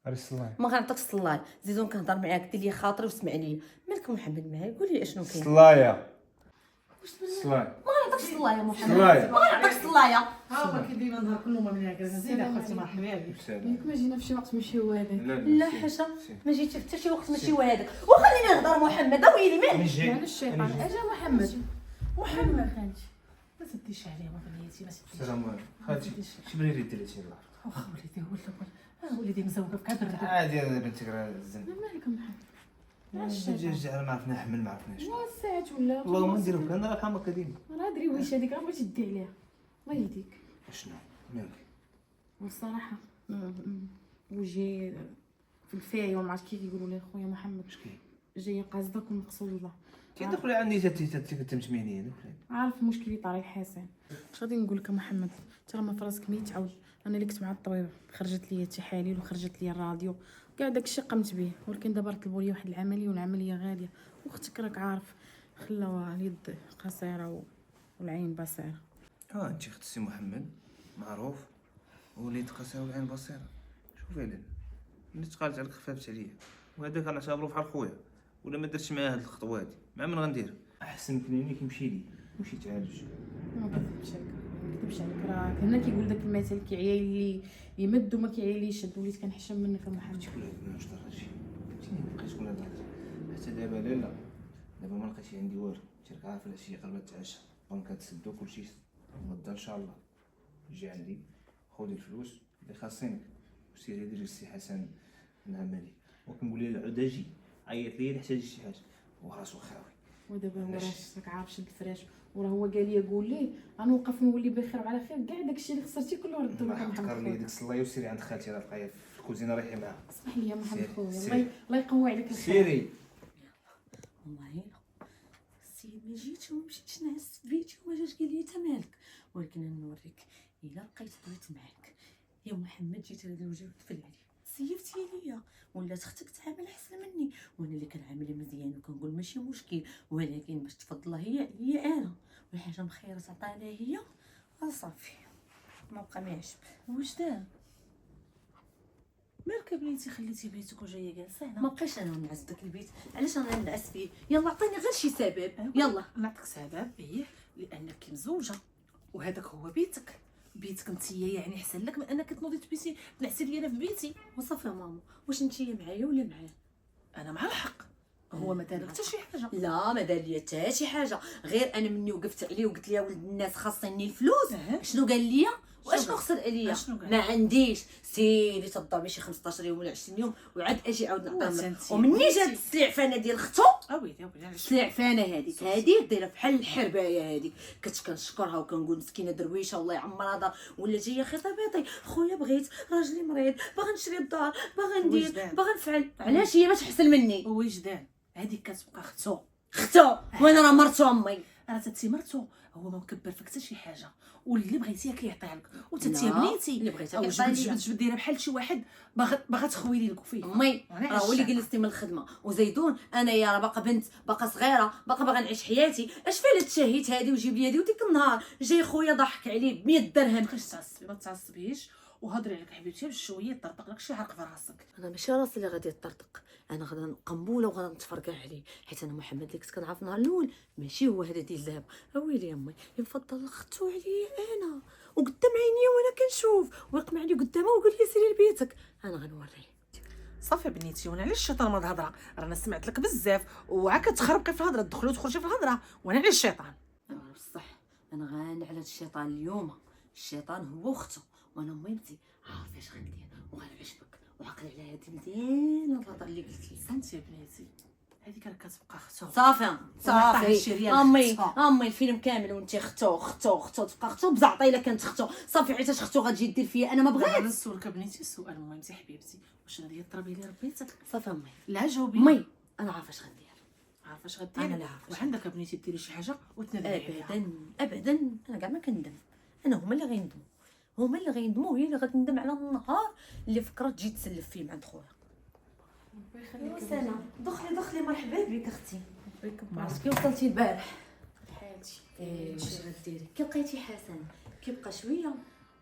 عرس الله ما غنعطيكش الصلاي، زيدون كنهضر معاك دير لي خاطري واسمع لي. مالك محمد معايا؟ قول لي اشنو كاين. صلايا صلاي ما غنعطيكش الصلايه محمد، صلايا. ما غنعطيكش الصلايه. ها هو كيدير نهار كله ما من هكا. زيد اخوتي مرحبا بك. ياك ما جينا في شي وقت ماشي هو هذاك. لا حاشا، ما جيتش حتى شي وقت ماشي هو هذاك. وخليني نهضر محمد، ويلي مالك؟ يعني الشيطان اجا محمد. محمد خالتي ما تديش عليه بنيتي، ما تديش. السلام عليكم خالتي، شي بغيتي ديري شي الله. واخا وليدي هو الاول، وليدي مزوقه في كادر. عادي انا بنتك راه الزن. مالك محمد؟ رجع ما عرفنا نحمل، ما عرفناش. الساعات ولا اللهم نديرو كان راه بحال هكا ديما. راه دري واش هذيك راه بغيتي تدي عليها. الله يهديك. شنو مالك؟ والصراحه وجهي في الفايه وما عرفت كيف يقولوا لي خويا محمد. شكي جايه قاصدك ومقصوده. تدخلي عندي تمشميني دخلي. عارف مشكلي طاري الحسن. اش غادي نقول لك محمد؟ انت راه ما في راسك ميت تعاود. انا اللي كنت مع الطبيبه خرجت لي التحاليل وخرجت لي الراديو كاع داكشي قمت به، ولكن دابا طلبوا لي واحد العمليه والعمليه غاليه، واختك راك عارف خلاوها اليد قصيره والعين بصيره. انت اخت السي محمد معروف وليد قصير والعين بصيره. شوفي لاله ملي تقالت عليك خفافت عليا، وهذا كنعتبرو بحال خويا، ولا ما درتش معاه هاد الخطوات مع من غندير؟ احسن كلينيك يمشي لي ومشي تعالج. ما كنكذبش عليك، ما نكذبش عليك، راه هنا كيقول داك المثل كيعيا اللي يمد وما كيعيا اللي يشد، وليت كنحشم منك محمد. شكون هاد الناس دار هادشي؟ فهمتيني مابقيتش شكون هاد حتى دابا لاله، دابا ما لقيتش عندي والو، انت عارف العشيه قبل ما تعشى البنكه تسدو كلشي غدا ان شاء الله جي عندي خذي الفلوس اللي خاصينك وسيري ديري السي حسن العملي، وكنقول ليه العداجي عيط ليا الا احتاج شي حاجه وراسو خاوي. ودابا هو راه راك عارف شد الفراش، وراه هو قال لي قول ليه غنوقف نولي بخير وعلى خير، كاع داكشي اللي خسرتي كله ردو لك محمد. فكر لي ديك الصلايه وسيري عند خالتي راه بقايه في الكوزينه رايحه معاها. اسمح لي يا محمد خويا، سيري. الله يقوي عليك الخير. سيري. والله الا السيد ما جيتش وما مشيتش نعس في بيتي وما جاش قال لي انت مالك، ولكن انا نوريك الا لقيت بغيت معاك يا محمد. جيت هذا الوجه وتفل عليه سيفتي ليا، ولات اختك تعامل احسن مني، وانا اللي كنعامل مزيان وكنقول ماشي مشكل، ولكن باش تفضلها هي انا، والحاجه مخيره تعطيها لها هي صافي ما بقى ما يعجب. واش دار؟ مالك بنيتي خليتي بيتك وجايه جالسه هنا؟ ما بقاش انا نعس داك البيت، علاش انا نعس فيه؟ يلا عطيني غير شي سبب. يلا نعطيك سبب. لانك مزوجه وهذاك هو بيتك. بيتك انتيا يعني احسن لك من انك تنوضي تبيتي تنعسي لي انا في بيتي. وصافي يا ماما، واش نتيا معايا ولا معاه؟ انا مع الحق، هو ما دار لك حتى شي حاجه. لا ما دار لي حتى شي حاجه، غير انا مني وقفت عليه وقلت ليه ولد الناس خاصني الفلوس. شنو قال لي واشنو خسر عليا؟ ما عنديش. سيري تضربي شي 15 يوم ولا 20 يوم وعاد اجي عاود نعطيهم. ومني جات السلعفانه ديال اختو، اويلي السلعفانه هذيك دايره بحال الحربايه هذيك، كنت كنشكرها وكنقول مسكينه درويشه الله يعمرها دار، ولا جايه خطاباتي خويا بغيت راجلي مريض باغا نشري الدار باغا ندير باغا نفعل. علاش هي باش تحسن مني؟ وجدان هذيك كتبقى اختو وانا راه مرتو امي. راه تتي مرتو، هو ما مكبر فيك حتى شي حاجه، واللي بغيتيها كيعطيها لك، وتتي بنيتي اللي بغيتها جبد دايره بحال شي واحد باغا تخويلي لك فيه. امي راه هو اللي جلستي من الخدمه، وزيدون انا يا راه باقا بنت باقا صغيره باقا باغا نعيش حياتي. اش فيها التشهيت هذه وجيب لي هذه، وديك النهار جاي خويا ضحك عليه ب 100 درهم. بقاش تعصبي، ما تعصبيش وهضري عليك حبيبتي بشويه طرطق لك شي عرق في راسك. انا ماشي راسي اللي غادي يطرطق، انا غادا نقنبوله وغادا نتفرقع عليه، حيت انا محمد اللي كنت كنعرف النهار الاول ماشي هو هذا ديال دابا. اويلي امي يفضل اختو عليا انا، وقدام عينيا وانا كنشوف، ويقمع لي قدامها وقال لي سيري لبيتك. انا غنوريه. صافي بنيتي، وانا علاش الشيطان ما الهضره؟ رانا سمعت لك بزاف وعاك تخربقي في الهضره، تدخلي وتخرجي في الهضره، وانا علاش الشيطان؟ بصح انا غنعلى الشيطان اليوم. الشيطان هو اختو، وانا ميمتي عارفه اش غندير، وغنعجبك وعقل على هادي مزيان الهضره اللي قلتي. سنتي يا بنيتي هذيك راه كتبقى اختو. صافي ويعطيها الشي صافي ديال امي اختها. امي الفيلم كامل وانت اختو تبقى اختو بزعطه الا كانت اختو. صافي عيتاش اختو غتجي دير فيا انا ما بغيت بغيت. نسولك بنيتي سؤال مهم حبيبتي، واش هذه هي التربيه اللي ربيتك؟ صافي امي لا جاوبي. امي انا عارفه اش غندير. عارفه اش غديري؟ أنا لا عارفة. وعندك بنيتي ديري شي حاجه وتندمي عليها. ابدا ابدا انا كاع ما كندم. انا هما اللي غيندموا، هما اللي غيندموا، هي اللي غتندم على النهار اللي فكرت تجي تسلف فيه مع عند خويا. سنة دخلي مرحبا بك اختي. عرفتي كي وصلتي البارح؟ حالتي واش غديري؟ كي لقيتي حسن كيبقى شويه؟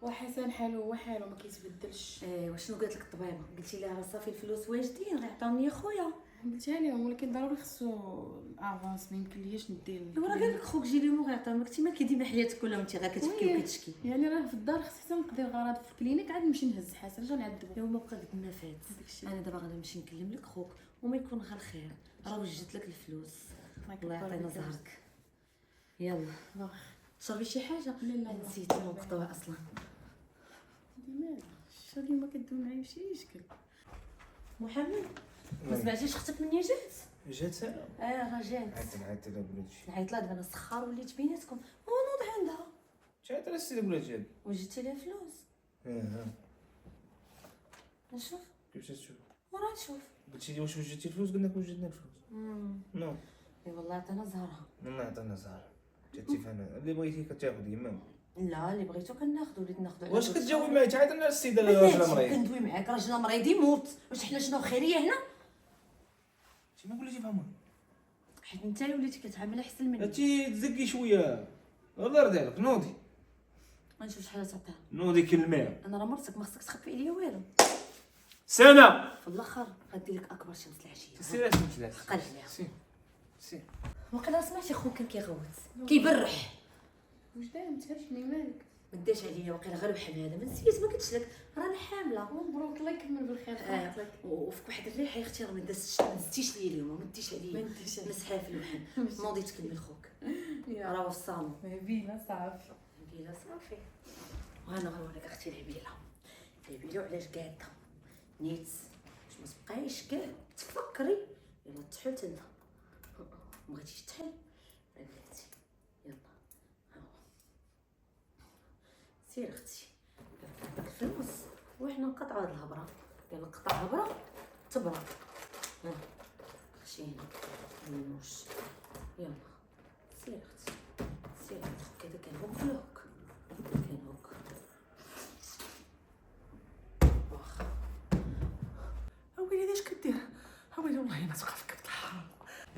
وحسن حالو هو حالو ما كيتبدلش. وشنو قالت لك الطبيبه؟ قلتي لها صافي الفلوس واجدين غيعطوني يا خويا. قلتها لهم ولكن ضروري خصو افونس، ما يمكن ليش ندير. ايوا راه قال لك خوك جي اليوم وغيعطيهم لك. ما كيديما حياتك كلها وانت غير كتبكي وكتشكي. يعني راه في الدار خصني حتى نقضي الغراض في الكلينيك عاد نمشي نهز حسن راه نعذبو. ايوا ما بقى قد ما فات. انا دابا غادي نمشي نكلم لك خوك وما يكون غير خير. راه وجدت لك الفلوس الله يعطينا زهرك. يلا تشربي شي حاجه؟ لا نسيت المقطوع اصلا. ديما الشهر اللي ما كدوي معايا شي يشكل. محمد ما سمعتيش اختك مني جات؟ جات سنة راه جات. عيطت لها بلاتي. نعيط لها دابا انا سخار وليت بيناتكم ونوض عندها. عيطت لها السيدة بلاتي. وجدتي لها فلوس؟ نشوف كيفاش تشوف؟ وراه نشوف. قلتي لي واش وجدتي الفلوس؟ قلنا لك وجدنا الفلوس. نو اي والله عطانا زهرها. ما عطانا زهر. جاتي فانا اللي بغيتي كتاخذ يما. لا اللي بغيتو كناخذ وليت ناخذ. واش كتجاوبي معايا؟ تعيط لنا السيدة راجل مريض. كندوي معاك راجل مريض يموت. واش حنا شنو خيريه هنا؟ انت ما قوليتي فهموني. حيت انت وليتي كتعامل احسن مني. انتي تزكي شويه الله يرضي نوضي غنشوف شحال تعطيها. نوضي كلمه. انا راه مرتك ما خصك تخبي عليا والو. سنه في الاخر غدير لك اكبر شمس العشيه. سير ثلاث قال عليها. سير وقيلا سمعتي خوك كان كيغوت كيبرح. واش داير تهرشني مالك؟ ما داش عليا وقيلا غير بحال هذا. ما نسيت ما قلتش لك راني حامله. مبروك الله يكمل بالخير. فرحتك. وفيك واحد الريحه يا اختي راه ما دزتيش ليا اليوم. ما ديتيش عليا مسحه في اللحم. نوضي تكلمي خوك راه في الصالون. بينا صافي. نبيله صافي. وانا غنوريك اختي العبيله وعلاش قاده نيت باش ما تبقايش كاع تفكري. يلا تحل تما ما بغيتيش تحل بلاتي. يلا ها هو سير اختي داك الفلوس وحنا نقطعوا هاد الهبره. قال لك قطع هبره تبرد. خشينا منوش. يلا سير اختي سير. كذا كان هوك الهوك كان هوك. واخا ويلي اش كدير؟ ويلي والله ما تبقى فيك الحرام.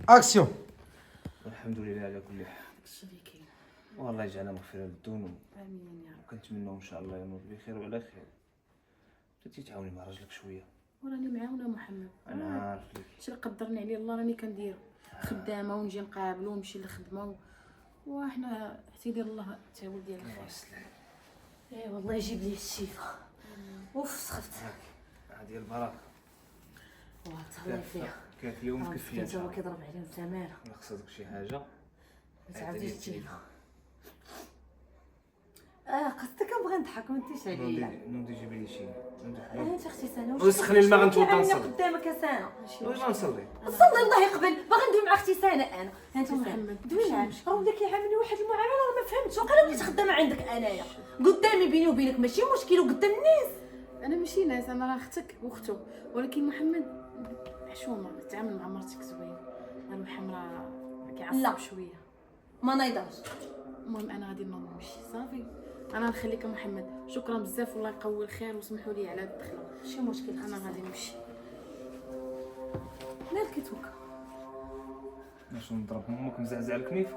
اكسيون. الحمد لله على كل حال. داكشي اللي كاين. والله يجعلنا مغفرة للذنوب امين يا رب. وكنتمنوا ان شاء الله يموت بخير وعلى خير. بديتي تعاوني مع راجلك شويه. وراني معاونه محمد. انا عارف لك. شي اللي قدرني عليه الله راني كندير خدامه ونجي نقابلو ونمشي للخدمه وحنا حتى يدير الله حتى هو ديال الخير. اي والله يجيب لي الشفاء. اوف سخفت. هذه البركه. وتهلاي فيها. كيف اليوم كفيه ان انت شاء هو الله. كيضرب عليهم التماره. ما خصك شي حاجه. ما تعاوديش تجينا. قصدك كنبغي نضحك ما تيش عليا. نوضي جيبي لي شي. انت اختي سنه وسخني الماء غنتوضا نصلي. قدامك يا سنه. واش غنصلي؟ صلي الله يقبل. باغي ندوي مع اختي سنه انا. انت محمد، دوي معاه. راه ولا كيعاملني واحد المعامله راه ما فهمتش. وقيلا وليت خدامه عندك انايا قدامي بيني وبينك ماشي مشكل وقدام الناس. انا ماشي ناس، انا راه اختك واختو، ولكن محمد حشومه تعامل مع مرتك زوين. راه محمد راه لا. كيعصب شويه. ما نايضاش. المهم انا غادي نوض نمشي صافي. انا نخليك محمد. شكرا بزاف والله يقوي الخير وسمحوا لي على الدخله. ماشي مشكل. انا غادي نمشي. مالك كتوكا باش نضرب امك مزعزع الكنيف.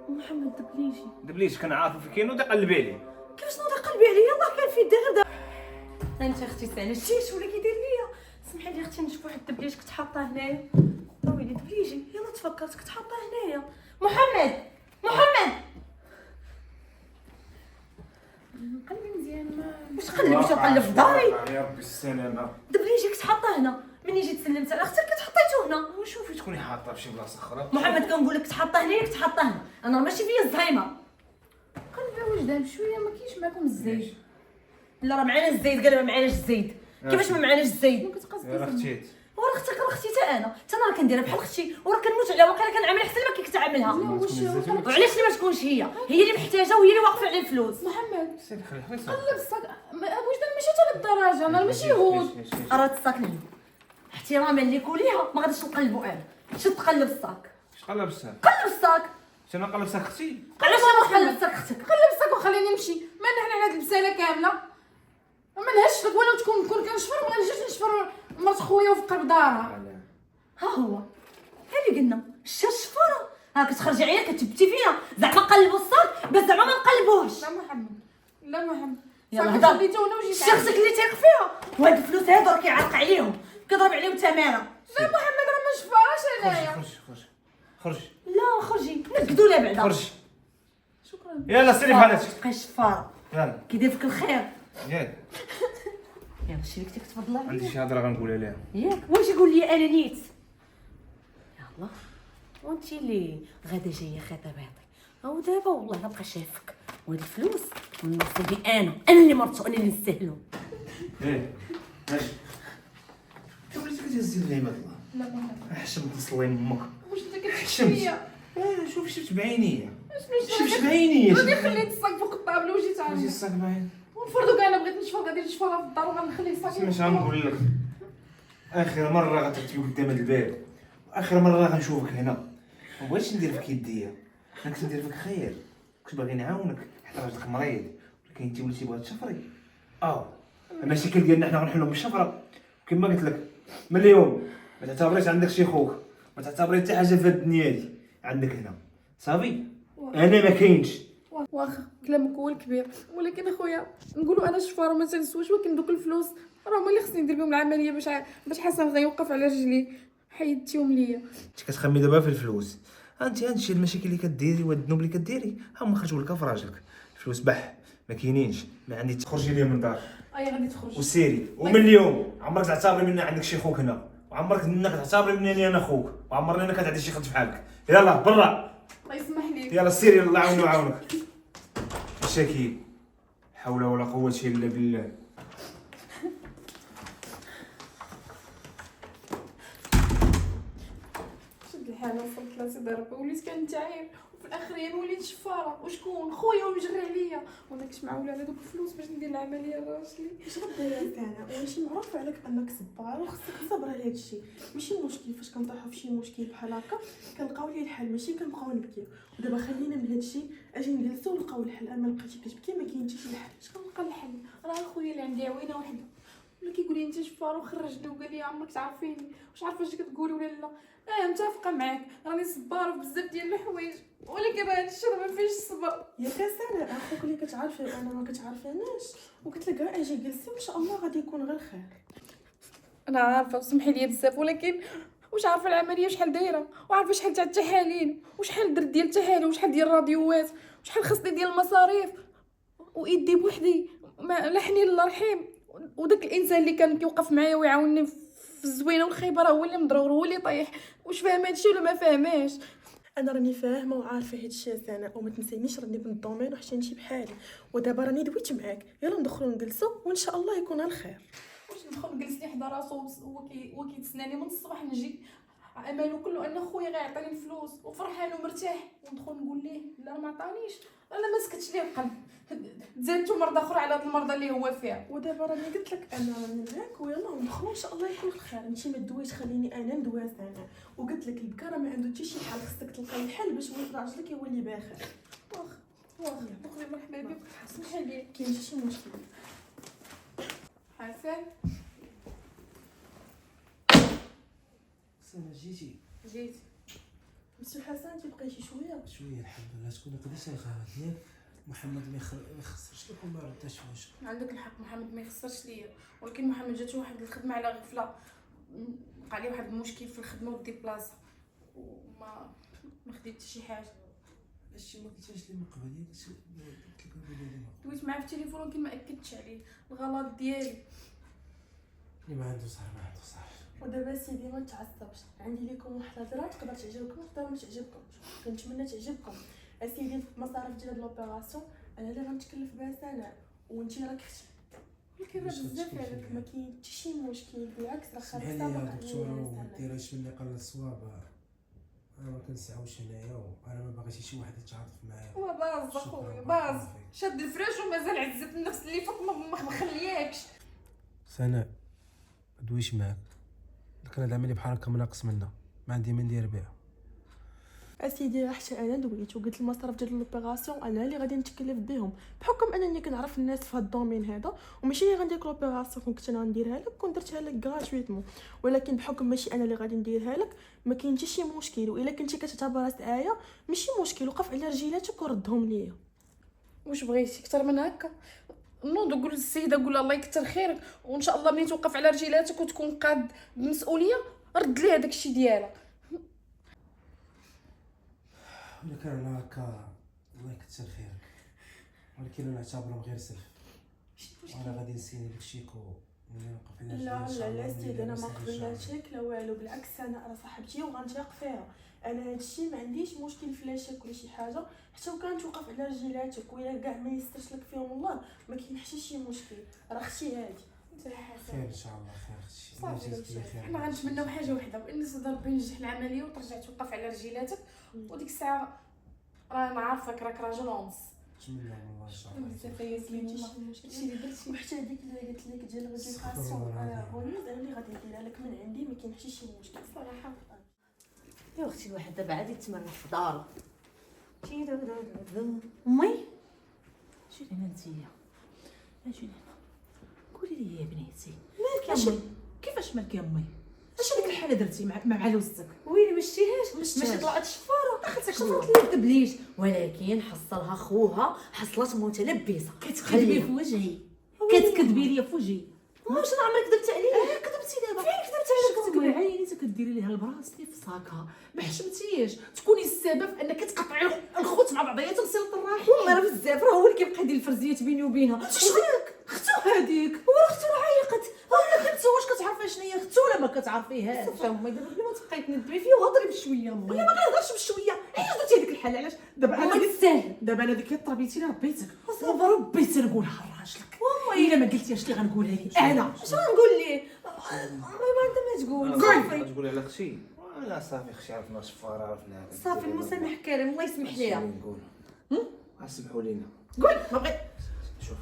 محمد دبليجي. دبليش كنعرفو في كاين ودي قلبي عليه. كيفاش نوضي قلبي عليا؟ يلاه كان في يدي غير دابا. انت اختي سنه شتيش ولا كيدير ليا؟ سمحي لي اختي نشوف واحد الدبليج كنت حاطاه هنايا. ويلي دبليجي يلا تفكرت كنت حاطاه هنايا. محمد قلبي مزيان ما واش قلبي واش نقلب في داري؟ يا ربي السلامه. دبليجي كنت حاطاه هنا. مني جيت سلمت على اختك كنت حطيته هنا. وشوفي تكوني حاطه في شي بلاصه اخرى. محمد كنقول لك كنت حاطاه هنايا كنت حاطاه هنا. انا ماشي فيا الزهايمر. قلبي واش دام شويه ما كاينش معكم الزيت. لا راه معنا الزيت. قال ما معناش الزيت. كيفاش ما معناش الزايد؟ ما كتقصدش راه اختيت ورا اختك راه اختي حتى انا راه كنديرها بحال اختي وراه كنموت عليها واقيلا كنعمل احسن ما كنت تعملها. وعلاش اللي ما تكونش هي اللي محتاجه وهي اللي واقفه على الفلوس. محمد سير خلي قلب الصاك وجدان ماشي حتى للدرجه انا ماشي هود. راه تساكني احتراما ليك وليها ما غاديش نقلبو انا. شد قلب الصاك اش قلب الساك؟ قلب الصاك. انا قلب الساك اختي. علاش ما تقلب الصاك اختك؟ قلب الصاك وخليني نمشي ما نحن على هاد البساله كامله ما نهش لك ولا تكون كنشفر ما نجيش نشفر مرت خويا وفي قلب دارها. ها هو ها اللي قلنا الشفره ها كتخرجي عليا كتبتي فينا زعما قلبوا الصاك بس زعما ما نقلبوهش. لا محمد لا محمد يلا صافي هضر. خليته وانا وجيت شخصك اللي تيق فيها وهاد الفلوس هادو راه كيعرق عليهم كيضرب عليهم تماره. لا محمد راه ما شفاش انايا. خرج لا خرجي نقدوا لها بعدا. خرج. شكرا. يلا سيري بحالك. تبقاي شفاره يلا كيدير فيك الخير. ياك يلا شريكتك تفضل عندي شي هضره غنقولها لها. ياك واش يقول لي انا نيت. يلا وانت اللي غدا جايه خطاباتي او دابا والله غنبقى شافك وهاد الفلوس والنصيبي انا اللي مرتو انا اللي نستاهلو. ماشي انت وليتي كتهزي النعمه الله. لا محمد احشم تصلي امك. واش انت كتحشم حشمت. فيا؟ شوف شفت بعينيا. شنو شفت بعينيا. غادي خليت الصاك فوق الطابله وجيت عرفتي عندي الصاك باين. ونفرضوا كاع انا بغيت نشفر غادي نشفرها في الدار وغنخلي الصاك سمعت غنقول لك اخر مره غتكتبي قدام هاد الباب واخر مره غنشوفك هنا. ما بغيتش ندير فيك يديا انا كنت ندير فيك خير كنت باغي نعاونك حتى راجلك مريض ولكن انت وليتي بغا تشفري. المشاكل ديالنا حنا غنحلوهم بالشفره كما قلت لك من اليوم ما تعتبريش عندك شي خوك ما تعتبري حتى حاجه في هاد الدنيا دي عندك هنا صافي. انا ما كاينش. واخا كلامك هو الكبير ولكن اخويا نقولوا انا شفاره ما تنسوش ولكن دوك الفلوس راه هما اللي خصني ندير بهم العمليه باش حسن غيوقف على رجلي حيدتيهم ليا. انت كتخمي دابا في الفلوس انت هادشي المشاكل اللي كديري والذنوب اللي كديري هما خرجوا لك في راجلك. الفلوس بح ما كاينينش ما عندي تخرجي ليا من الدار اي غادي تخرج وسيري. ومن اليوم عمرك تعتبري مني عندك شي خوك هنا وعمرك انك تعتبري مني انا خوك وعمرني انا كتعطي شي خد في حالك. يلا برا الله يسمح ليك. يلا سيري الله يعاوني ويعاونك. مشاكل حول ولا قوه الا بالله. شد الحاله وصلت لسيدي ربي وليت كنتعاير وفي الاخرين وليت شفاره وشكون خويا ومجري عليا وانا كنت معوله على دوك الفلوس باش ندير العمليه لراجلي. اش غدير انا ماشي معروف عليك انك صبار وخصك تصبر على هادشي ماشي مشكل. فاش كنطيحوا في شي مشكل بحال هكا كنلقاو ليه الحل ماشي كنبقاو نبكيو. ودابا خلينا من هادشي اجي نجلسوا ونلقاو الحل. اما لقيتي كتبكي ما كاين حتى شي حل. اش كنلقى الحل؟ راه خويا اللي عندي عوينه وحده ولا كيقول لي انت شفار وخرجني وقال لي عمرك تعرفيني واش عارفه اش كتقولي ولا لا. متفقه معاك راني صباره في بزاف ديال الحوايج ولكن راه هادشي راه ما فيهش الصبر. يا كاسانه اخوك اللي كتعرفي انا ما كتعرفيناش وقلت لك اجي جلسي وان شاء الله غادي يكون غير خير. انا عارفه وسمحي لي بزاف ولكن واش عارفه العمليه شحال دايره وعارفه شحال تاع التحاليل وشحال درت ديال التحاليل وشحال ديال الراديوات وشحال خصني ديال المصاريف ويدي بوحدي لا حنين الله رحيم. وداك الانسان اللي كان كيوقف معايا ويعاونني في الزوينه والخيبه راه هو اللي مضرور هو اللي طايح. واش فاهم هادشي ولا ما فاهماش؟ انا راني فاهمه وعارفه هادشي سنه وما تنسينيش راني بنت الدومين وحتى نمشي بحالي. ودابا راني دويت معاك يلا ندخلوا نجلسوا وان شاء الله يكون الخير. واش ندخل نجلس لي حدا راسو هو كيتسناني من الصباح نجي امله كله ان خويا غيعطيني الفلوس وفرحان ومرتاح وندخل نقول ليه لا ما عطانيش انا ما سكتش ليه القلب زادتو مرضى اخرى على هاد المرضى اللي هو فيها. ودابا راني قلت لك انا راني معاك ويلا ندخلوا ان شاء الله يكون الخير. انت ما دويش خليني انا ندوي انا وقلت لك البكا راه ما عنده حتى شي حل خصك تلقاي الحل باش راجلك يولي باخر. واخا دخلي مرحبا بك سمحي لي كاين شي مشكل حسن سنة جيتي جيت مسيو حسن تبقى شي شويه الحمد لله تكوني قداش الغرض ديالك محمد ما يخسرش لك وما رداش واش. عندك الحق محمد ما يخسرش ليا ولكن محمد جاتو واحد الخدمه على غفله بقى لي واحد المشكل في الخدمه ودي بلاصه وما خديت شي حاجه. هادشي ما قلتيش لي من قبل قلت لك نقول لي دويت معاه في التليفون ولكن ما اكدتش عليه الغلط ديالي. اللي ما عنده صاحب ما عنده صاحب. ودابا سيدي ما تعصبش عندي لكم واحد الهضره تقدر تعجبكم تقدر ما تعجبكمش كنتمنى تعجبكم. اسيدي المصاريف ديال هاد لوبيراسيون انا اللي غنتكلف بها سنه وانتي راك اختي ولكن راه بزاف عليك ما كاين حتى شي مشكل، بالعكس راه اسمح خارج لي سابق يا عليا دكتوره أنا. وما ديريش مني قل الصواب. انا ما كنسعوش هنايا وانا ما باغيش شي واحد يتعاطف معايا. هو باز شكراً، اخويا بارك باز الله فيك. شاد الفراش ومازال عزة النفس اللي فوق ما مخلياكش. سناء ما دويش معاك، لكن هاد العمليه بحال هكا ناقص منها، ما عندي ما ندير بها. اسيدي راه حتى انا دويت وقلت المصاريف ديال لوبيراسيون انا اللي غادي نتكلف بهم، بحكم انني كنعرف الناس في هذا الدومين هذا، وماشي اللي غندير لوبيراسيون كنت انا نديرها لك كنت درتها لك غراتويتمون، ولكن بحكم ماشي انا اللي غادي نديرها لك ما كاين حتى شي مشكل، والا كنتي كتعتبرها سعايه ماشي مشكل، وقف على رجيلاتك وردهم ليا. واش بغيتي اكثر من هكا؟ نوض قول للسيده قول الله يكثر خيرك، وان شاء الله ملي توقف على رجيلاتك وتكون قاد بمسؤوليه رد ليها داكشي ديالها. ولا كان على هكا الله يكثر خيرك، ولكن انا نعتبرهم غير سلف، وانا غادي نسيني داكشيكو ملي نوقف على لا رجلي إن شاء لا الله لا ندير سيدي انا ما مساء إن شاء الله. قبلاتك لا والو، بالعكس انا راه صاحبتي وغنثق فيها، انا هادشي ما عنديش مشكل في لا شك ولا شي حاجه، حتى وكان توقف على رجيلاتك ولا كاع ما يسترش لك فيهم الله ما كاين حتى شي مشكل، راه اختي هادي انت خير حسن. ان شاء الله، خير اختي. صافي الله يجازيك داكشي خير. حنا غنتمناو حاجه وحده، وان صدر ربي ينجح العمليه وترجع توقف على رجيلاتك، وديك الساعه راه انا عارفك راك راجل ونص. نتمنى من الله ان شاء الله. بزاف يا سليمه هادشي اللي درتي، وحتى هذيك اللي قلت لك ديال الريديكاسيون غونيز انا اللي غادي نديرها لك من عندي، ما كاين حتى شي مشكل صراحه. يا اختي الواحد دابا عادي يتمرن في دارو. امي شنو هنا نتيا؟ شنو هنا؟ قولي لي يا بنيتي مالك يا امي؟ كيفاش مالك يا امي؟ اش هذيك الحاله درتي مع لوزتك؟ ويلي مشتيهاش ماشي طلعت الشفاره شفت لي تبليش، ولكن حصلها خوها حصلت متلبسه كتكذبي في وجهي، كتكذبي لي في وجهي. واش انا عمرك كذبت عليا؟ كذبتي دابا فين كذبت عليك كتكذبي امي؟ عيني كديري ليها البراصلي في صاكها، ما حشمتيش تكوني السبب في انك تقطعي الخوت مع بعضياتهم صله الرحم. والله راه بزاف، راه هو اللي كيبقى يدير الفرزيات بيني وبينها. شنك اختو هذيك؟ وراه اختي راه عيقت. ولا اختو واش كتعرفي شنو هي اختو ولا ما كتعرفيهاش؟ صافي امي دابا بلا ما تبقاي تندبري فيا وهضري بشويه امي. لا ما كنهضرش بشويه، علاش درتي هذيك الحاله؟ علاش دابا انا امي تستاهل. دابا انا ديك تربيتي لي ربيتك وربي تنقولها لراجلك، الا ما قلتيهاش اللي غنقولها لي انا. اش غنقول ليه؟ ما انت ما تقول صافي تقولي على اختي لا صافي اختي عرفنا شفاره عرفنا صافي المسامح كريم الله يسمح ليها. نقولوا اسمحوا لينا. قول ما بغيت. شوف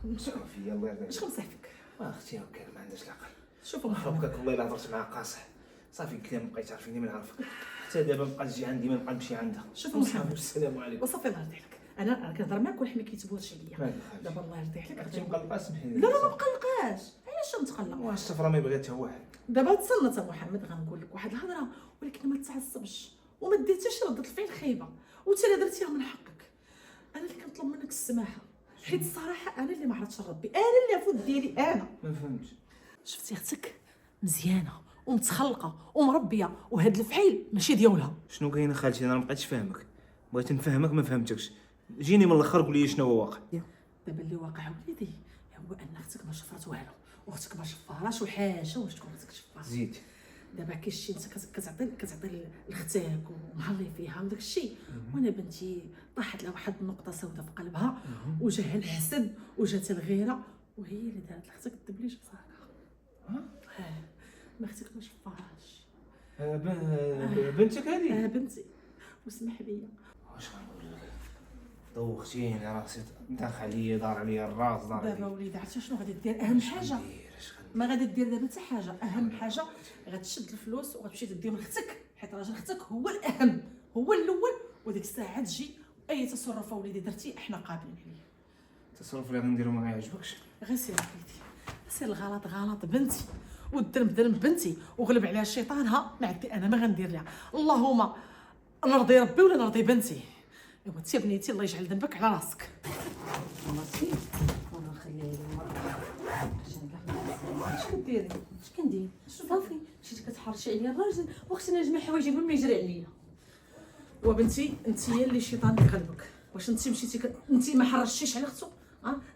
مسحوا فيا الله يرضي اش عليك. غنصح فيك؟ اختي هكا ما عندهاش العقل. شوف محمد هكاك والله الا هضرت معاها قاصح صافي كلام ما بقيت عارفيني ما نعرفك حتى دابا بقى تجي عندي ما نبقى نمشي عندها. شوف وصافي، محمد. السلام عليكم. وصافي الله يرضي عليك، انا كنهضر معاك والحمي كيتبوتش عليا. ما دابا الله يرضي عليك اختي مقلقه سمحي لي. لا لا ما بقلقاش، علاش نتقلق؟ واش الصفرة ما بغيتها واحد. دابا تصنت محمد غنقول لك واحد الهضره، ولكن ما تعصبش وما دير حتى شي ردة الفعل خايبه، وانت اللي درتيها من حقك. انا اللي كنطلب منك السماحه، حيت الصراحه انا اللي ما عرفتش نربي، انا اللي عفوت ديالي انا. ما فهمتش. شفتي اختك مزيانه ومتخلقه ومربيه، وهاد الفعيل ماشي ديالها. شنو كاين خالتي انا ما بقيتش فاهمك، بغيت نفهمك ما فهمتكش، جيني من الاخر قول لي شنو هو واقع. دابا اللي واقع وليدي هو ان اختك ما شفرات والو، واختك ما شفاراش وحاجه واش تكون اختك شفاره. زيد. دابا كاين شي انت كتعطي لختك ومهلي فيها وداك الشيء، وانا بنتي طاحت لها واحد النقطه سوداء في قلبها وجاها الحسد وجات الغيره، وهي اللي دارت لختك الدبليج بصاكها. ما اختك ما شفاراش. بنتك هذه. بنتي واسمح لي. واش غنقول لك دوختيني راسي داخ عليا دار عليا الراس دار دابا عليا. وليدي عرفتي شنو غادي دير؟ اهم حاجه ما غادي دير دابا حتى حاجه، اهم حاجه غتشد الفلوس وغتمشي تديهم لختك، حيت راجل اختك هو الاهم هو الاول، وديك الساعه تجي اي تصرف وليدي درتي احنا قابلين عليه. التصرف اللي غنديرو ما غيعجبكش. غير سير وليدي، سير الغلط غلط بنتي والذنب ذنب بنتي، وغلب عليها شيطانها ما عندي انا ما غندير لها. اللهم نرضي ربي ولا نرضي بنتي. ايوا انت بنيتي الله يجعل ذنبك على راسك. مرتي وانا نخليها لي المرأة عشان كاع اش كديري؟ اش كندير؟ صافي مشيت كتحرشي عليا الراجل واختي نجمع حوايجي قبل ما يجري عليا. وبنتي انت هي اللي الشيطان كيغلبك، واش انت مشيتي انت ما حرشتيش على اختو؟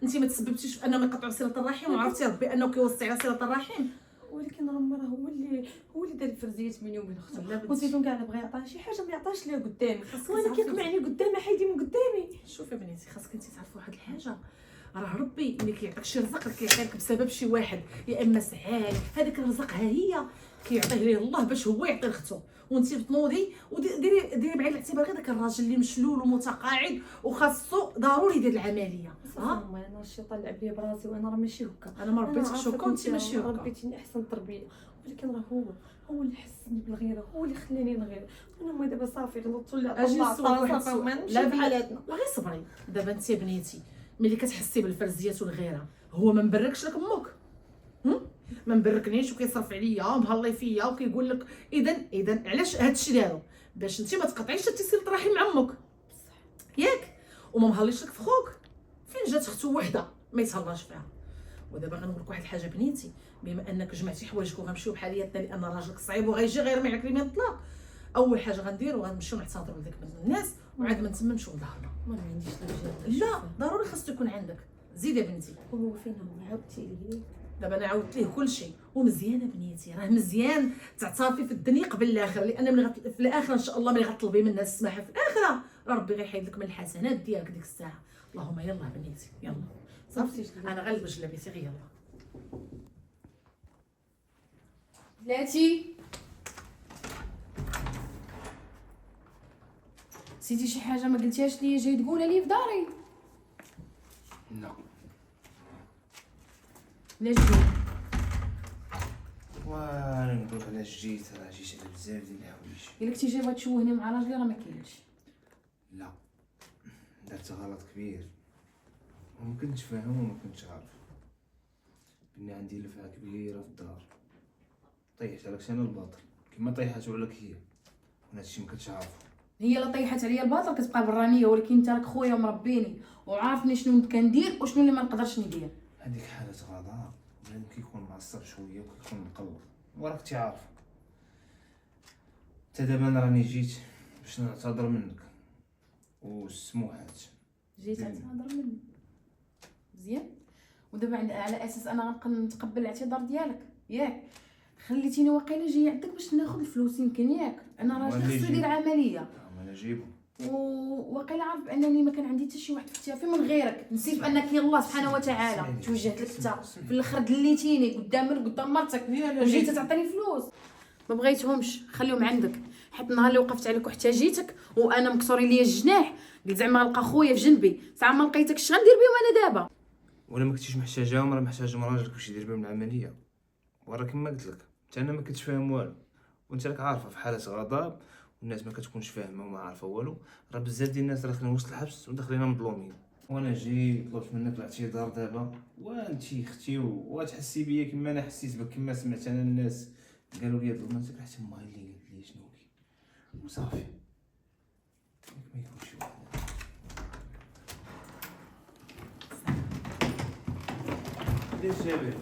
انت ما تسببتيش في انهم يقطعوا صله الرحم، وعرفتي ربي انه كيوصي على صله الرحم. ولكن راه هو اللي دار الفرزيات بيني وبين اختي، وزيدون كاع بغى يعطيها شي حاجه ما يعطاش ليها قدامي، وانا كيقمعني قدامي حيدي من قدامي. شوفي بنيتي خاصك انت تعرفي واحد الحاجه، راه ربي ملي كيعطيك شي رزق كيعطيك بسبب شي واحد، يا اما سعال هذاك الرزق ها هي كيعطيه ليه الله باش هو يعطي لختو، وانت تنوضي وديري بعين الاعتبار غير داك الراجل اللي مشلول ومتقاعد وخاصو ضروري يدير العمليه. انا الشيطان لعب لي براسي وانا راه ماشي هكا. انا ما ربيتكش هكا وانت ماشي هكا. ربيتيني احسن تربيه، ولكن راه هو اللي حسني بالغيره، هو اللي خلاني نغير. انا ما دابا صافي نوضت ولا اجي نصور واحد صافي ما لا نمشي بحالاتنا. غير صبري. دابا انت بنيتي ملي كتحسي بالفرزيات والغيره هو ما مبركش لك امك، ما مبركنيش وكيصرف عليا ومهلي فيا وكيقول لك اذا علاش هذا الشيء دارو؟ باش انت ما تقطعيش اتصال رحم مع امك ياك، وما مهليش لك في خوك. فين جات اختو وحده ما يتهلاش فيها. ودابا غنقول لك واحد الحاجه بنيتي، بما انك جمعتي حوايجك وغنمشيو بحالياتنا لان راجلك صعيب وغيجي غير ما يعكري من الطلاق، اول حاجه غنديرو غنمشيو نعتذروا لذاك الناس وعاد من تما نمشيو لدارنا. ما عنديش الرجال. لا ضروري خاصو يكون عندك. زيد يا بنتي. هو فين هو؟ عاودتي لي دابا انا عاودت ليه كل شيء. ومزيانه بنيتي، راه مزيان تعترفي في الدنيا قبل الاخر، لان ملي في الاخر ان شاء الله ملي غتطلبي من الناس السماحه في الاخره راه ربي غيحيد لك من الحسنات ديالك ديك الساعه. اللهم يلا بنيتي يلا صافي. انا غنلبس لبسي غير يلا. بلاتي نسيتي شي حاجه ما قلتيهاش ليا جاي تقولها لي في داري؟ لا علاش جيت؟ وانا نقول علاش جيت، راه جيت على بزاف ديال الحوايج. الا كنتي جايبه تشوهني مع راجلي راه ما كاينش. لا درت غلط كبير وما كنتش فاهم وما كنتش عارف بني عندي لفعه كبيره في الدار، طيحت عليك انا الباطل كما طيحاتو عليك هي، وانا هادشي ما كنتش عارفو. هي لا طيحت عليا الباطل كتبقى برانيه، ولكن انت راك خويا ومربيني وعارفني شنو كندير وشنو اللي ما نقدرش ندير. هذيك حالة غضب، بنادم كيكون معصب شويه وكيكون مقلق وراك تعرف. حتى دابا انا راني جيت باش نعتذر منك والسموحات. جيت تعتذر مني مزيان، ودابا على اساس انا غنبقى نتقبل الاعتذار ديالك ياك؟ خليتيني واقيلا جايه عندك باش ناخذ الفلوس يمكن ياك؟ انا راجل خصو يدير عمليه انا جيبو وواقيلا عارف بانني ما كان عندي حتى شي واحد في التافه من غيرك، نسيت بانك يا الله سبحانه وتعالى توجهت لك انت في الاخر دليتيني قدام مرتك وجيت تعطيني فلوس. ما بغيتهمش خليهم عندك، حيت النهار اللي وقفت عليك واحتاجيتك وانا مكسورين ليا الجناح قلت زعما غنلقى خويا في جنبي، ساعه ما لقيتكش غندير بهم انا دابا؟ ولا ما كنتيش محتاجاهم، راه محتاجهم راجلك باش يدير بهم العمليه. وراه كما قلت لك حتى انا ما كنتش فاهم والو، وانت راك عارفه في حاله غضب والناس ما كتكونش فاهمه وما عارفه والو، راه بزاف ديال الناس داخلين وسط الحبس وداخلين مظلومين. وانا جي طلبت منك الاعتذار دابا وانتي اختي وتحسي بيا كما انا حسيت بك، كما سمعت انا الناس قالوا لي ظلمتك حتى ما اللي قالت لي شنو كي وصافي ما يكونش شي واحد. ليش جابك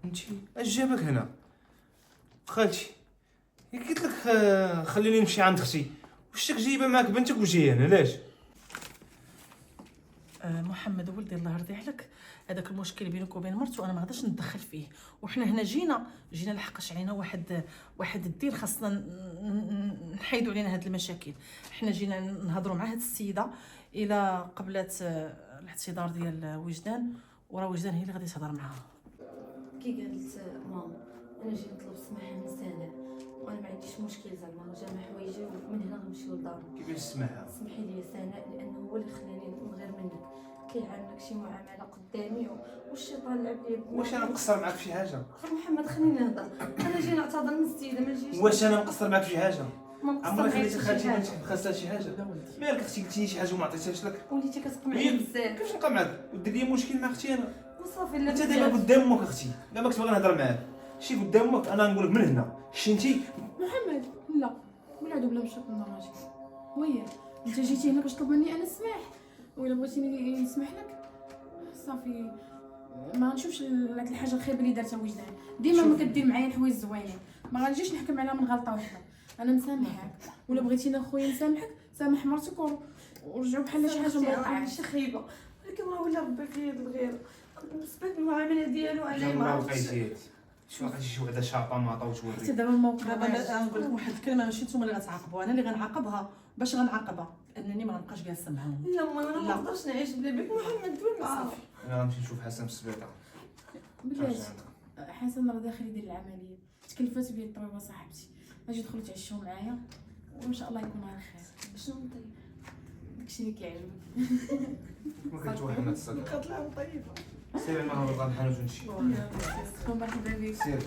انتي اش جابك هنا خالتي؟ قلت لك خليني نمشي عند اختي، واش جايبه معاك بنتك وجاي هنا علاش؟ محمد ولدي الله يرضي عليك، هذاك المشكل بينك وبين مرته انا ما غاديش نتدخل فيه، وحنا هنا جينا لحقاش علينا واحد الدين خاصنا نحيدوا علينا هاد المشاكل. حنا جينا نهضروا مع هاد السيده الى قبلت الاعتذار ديال وجدان، وراه وجدان هي اللي غادي تهضر معاها. كي قالت ماما انا جيت نطلب السماحه من سناء وانا ما عنديش مشكل زعما جامع حوايجي ومن هنا غنمشيو لدارنا. كيفاش تسمعها؟ سمحي لي سناء لانه هو اللي خلاني نغير منك، كيعاملك شي معامله قدامي والشيطان لعب لي. واش انا مقصر معاك في شي حاجه؟ اخي محمد خليني نهضر، انا جاي نعتذر من السيده ما جيتش. واش انا مقصر معاك في شي حاجه؟ ما مقصر عمرك معاك خليتي في خالتي شي حاجه. بنتك خاصها شي حاجه؟ مالك اختي قلتي لي شي حاجه وما عطيتهاش لك؟ وليتي كتقمعي بزاف. كيفاش نبقى معاك؟ ودير لي مشكل مع اختي انا؟ وصافي انت دابا قدام امك اختي، لا ما كتبغي نهضر معاك، شي قدام امك انا نقول لك من هنا شتي. محمد لا بلعدو بلا مشاكل من راجل، وياه انت جيتي هنا باش تطلب مني انا السماح، ولا بغيتيني نسمح لك صافي ما نشوفش هاد الحاجه الخايبه اللي دارتها وجدان. ديما ما كدير معايا الحوايج الزوينين، ما غنجيش نحكم عليها من غلطه واحده. انا مسامحاك، ولا بغيتيني اخويا نسامحك سامح مرتك ورجعوا بحال شي حاجه ما وقعتش. شي خايبه ولكن راه ولا ربي فيا الغير بالنسبه للمعامله ديالو انا ما عرفتش. شو لقيتي شي وحده شاطه ما عطاوش حتى دابا الموقف دابا انا نقول لك واحد الكلمه، ماشي نتوما اللي غتعاقبوا، انا اللي غنعاقبها باش غنعاقبها، انني ما غنبقاش جالسه معاهم. لا ما انا ما لا. نقدرش نعيش بلا بك محمد وين صافي. انا غنمشي نشوف حسن في السبيطار. بلاتي حسن راه داخل يدير العمليه، تكلفات بيا الطبيبه صاحبتي، غادي ندخلوا تعشوا معايا وان شاء الله يكون على خير. شنو طيب داكشي اللي كيعجبك. ما كتوهم هاد الصديق. كتلعب طيبه. سير معاه غنحنوت ونمشي. مرحبا بك. سير.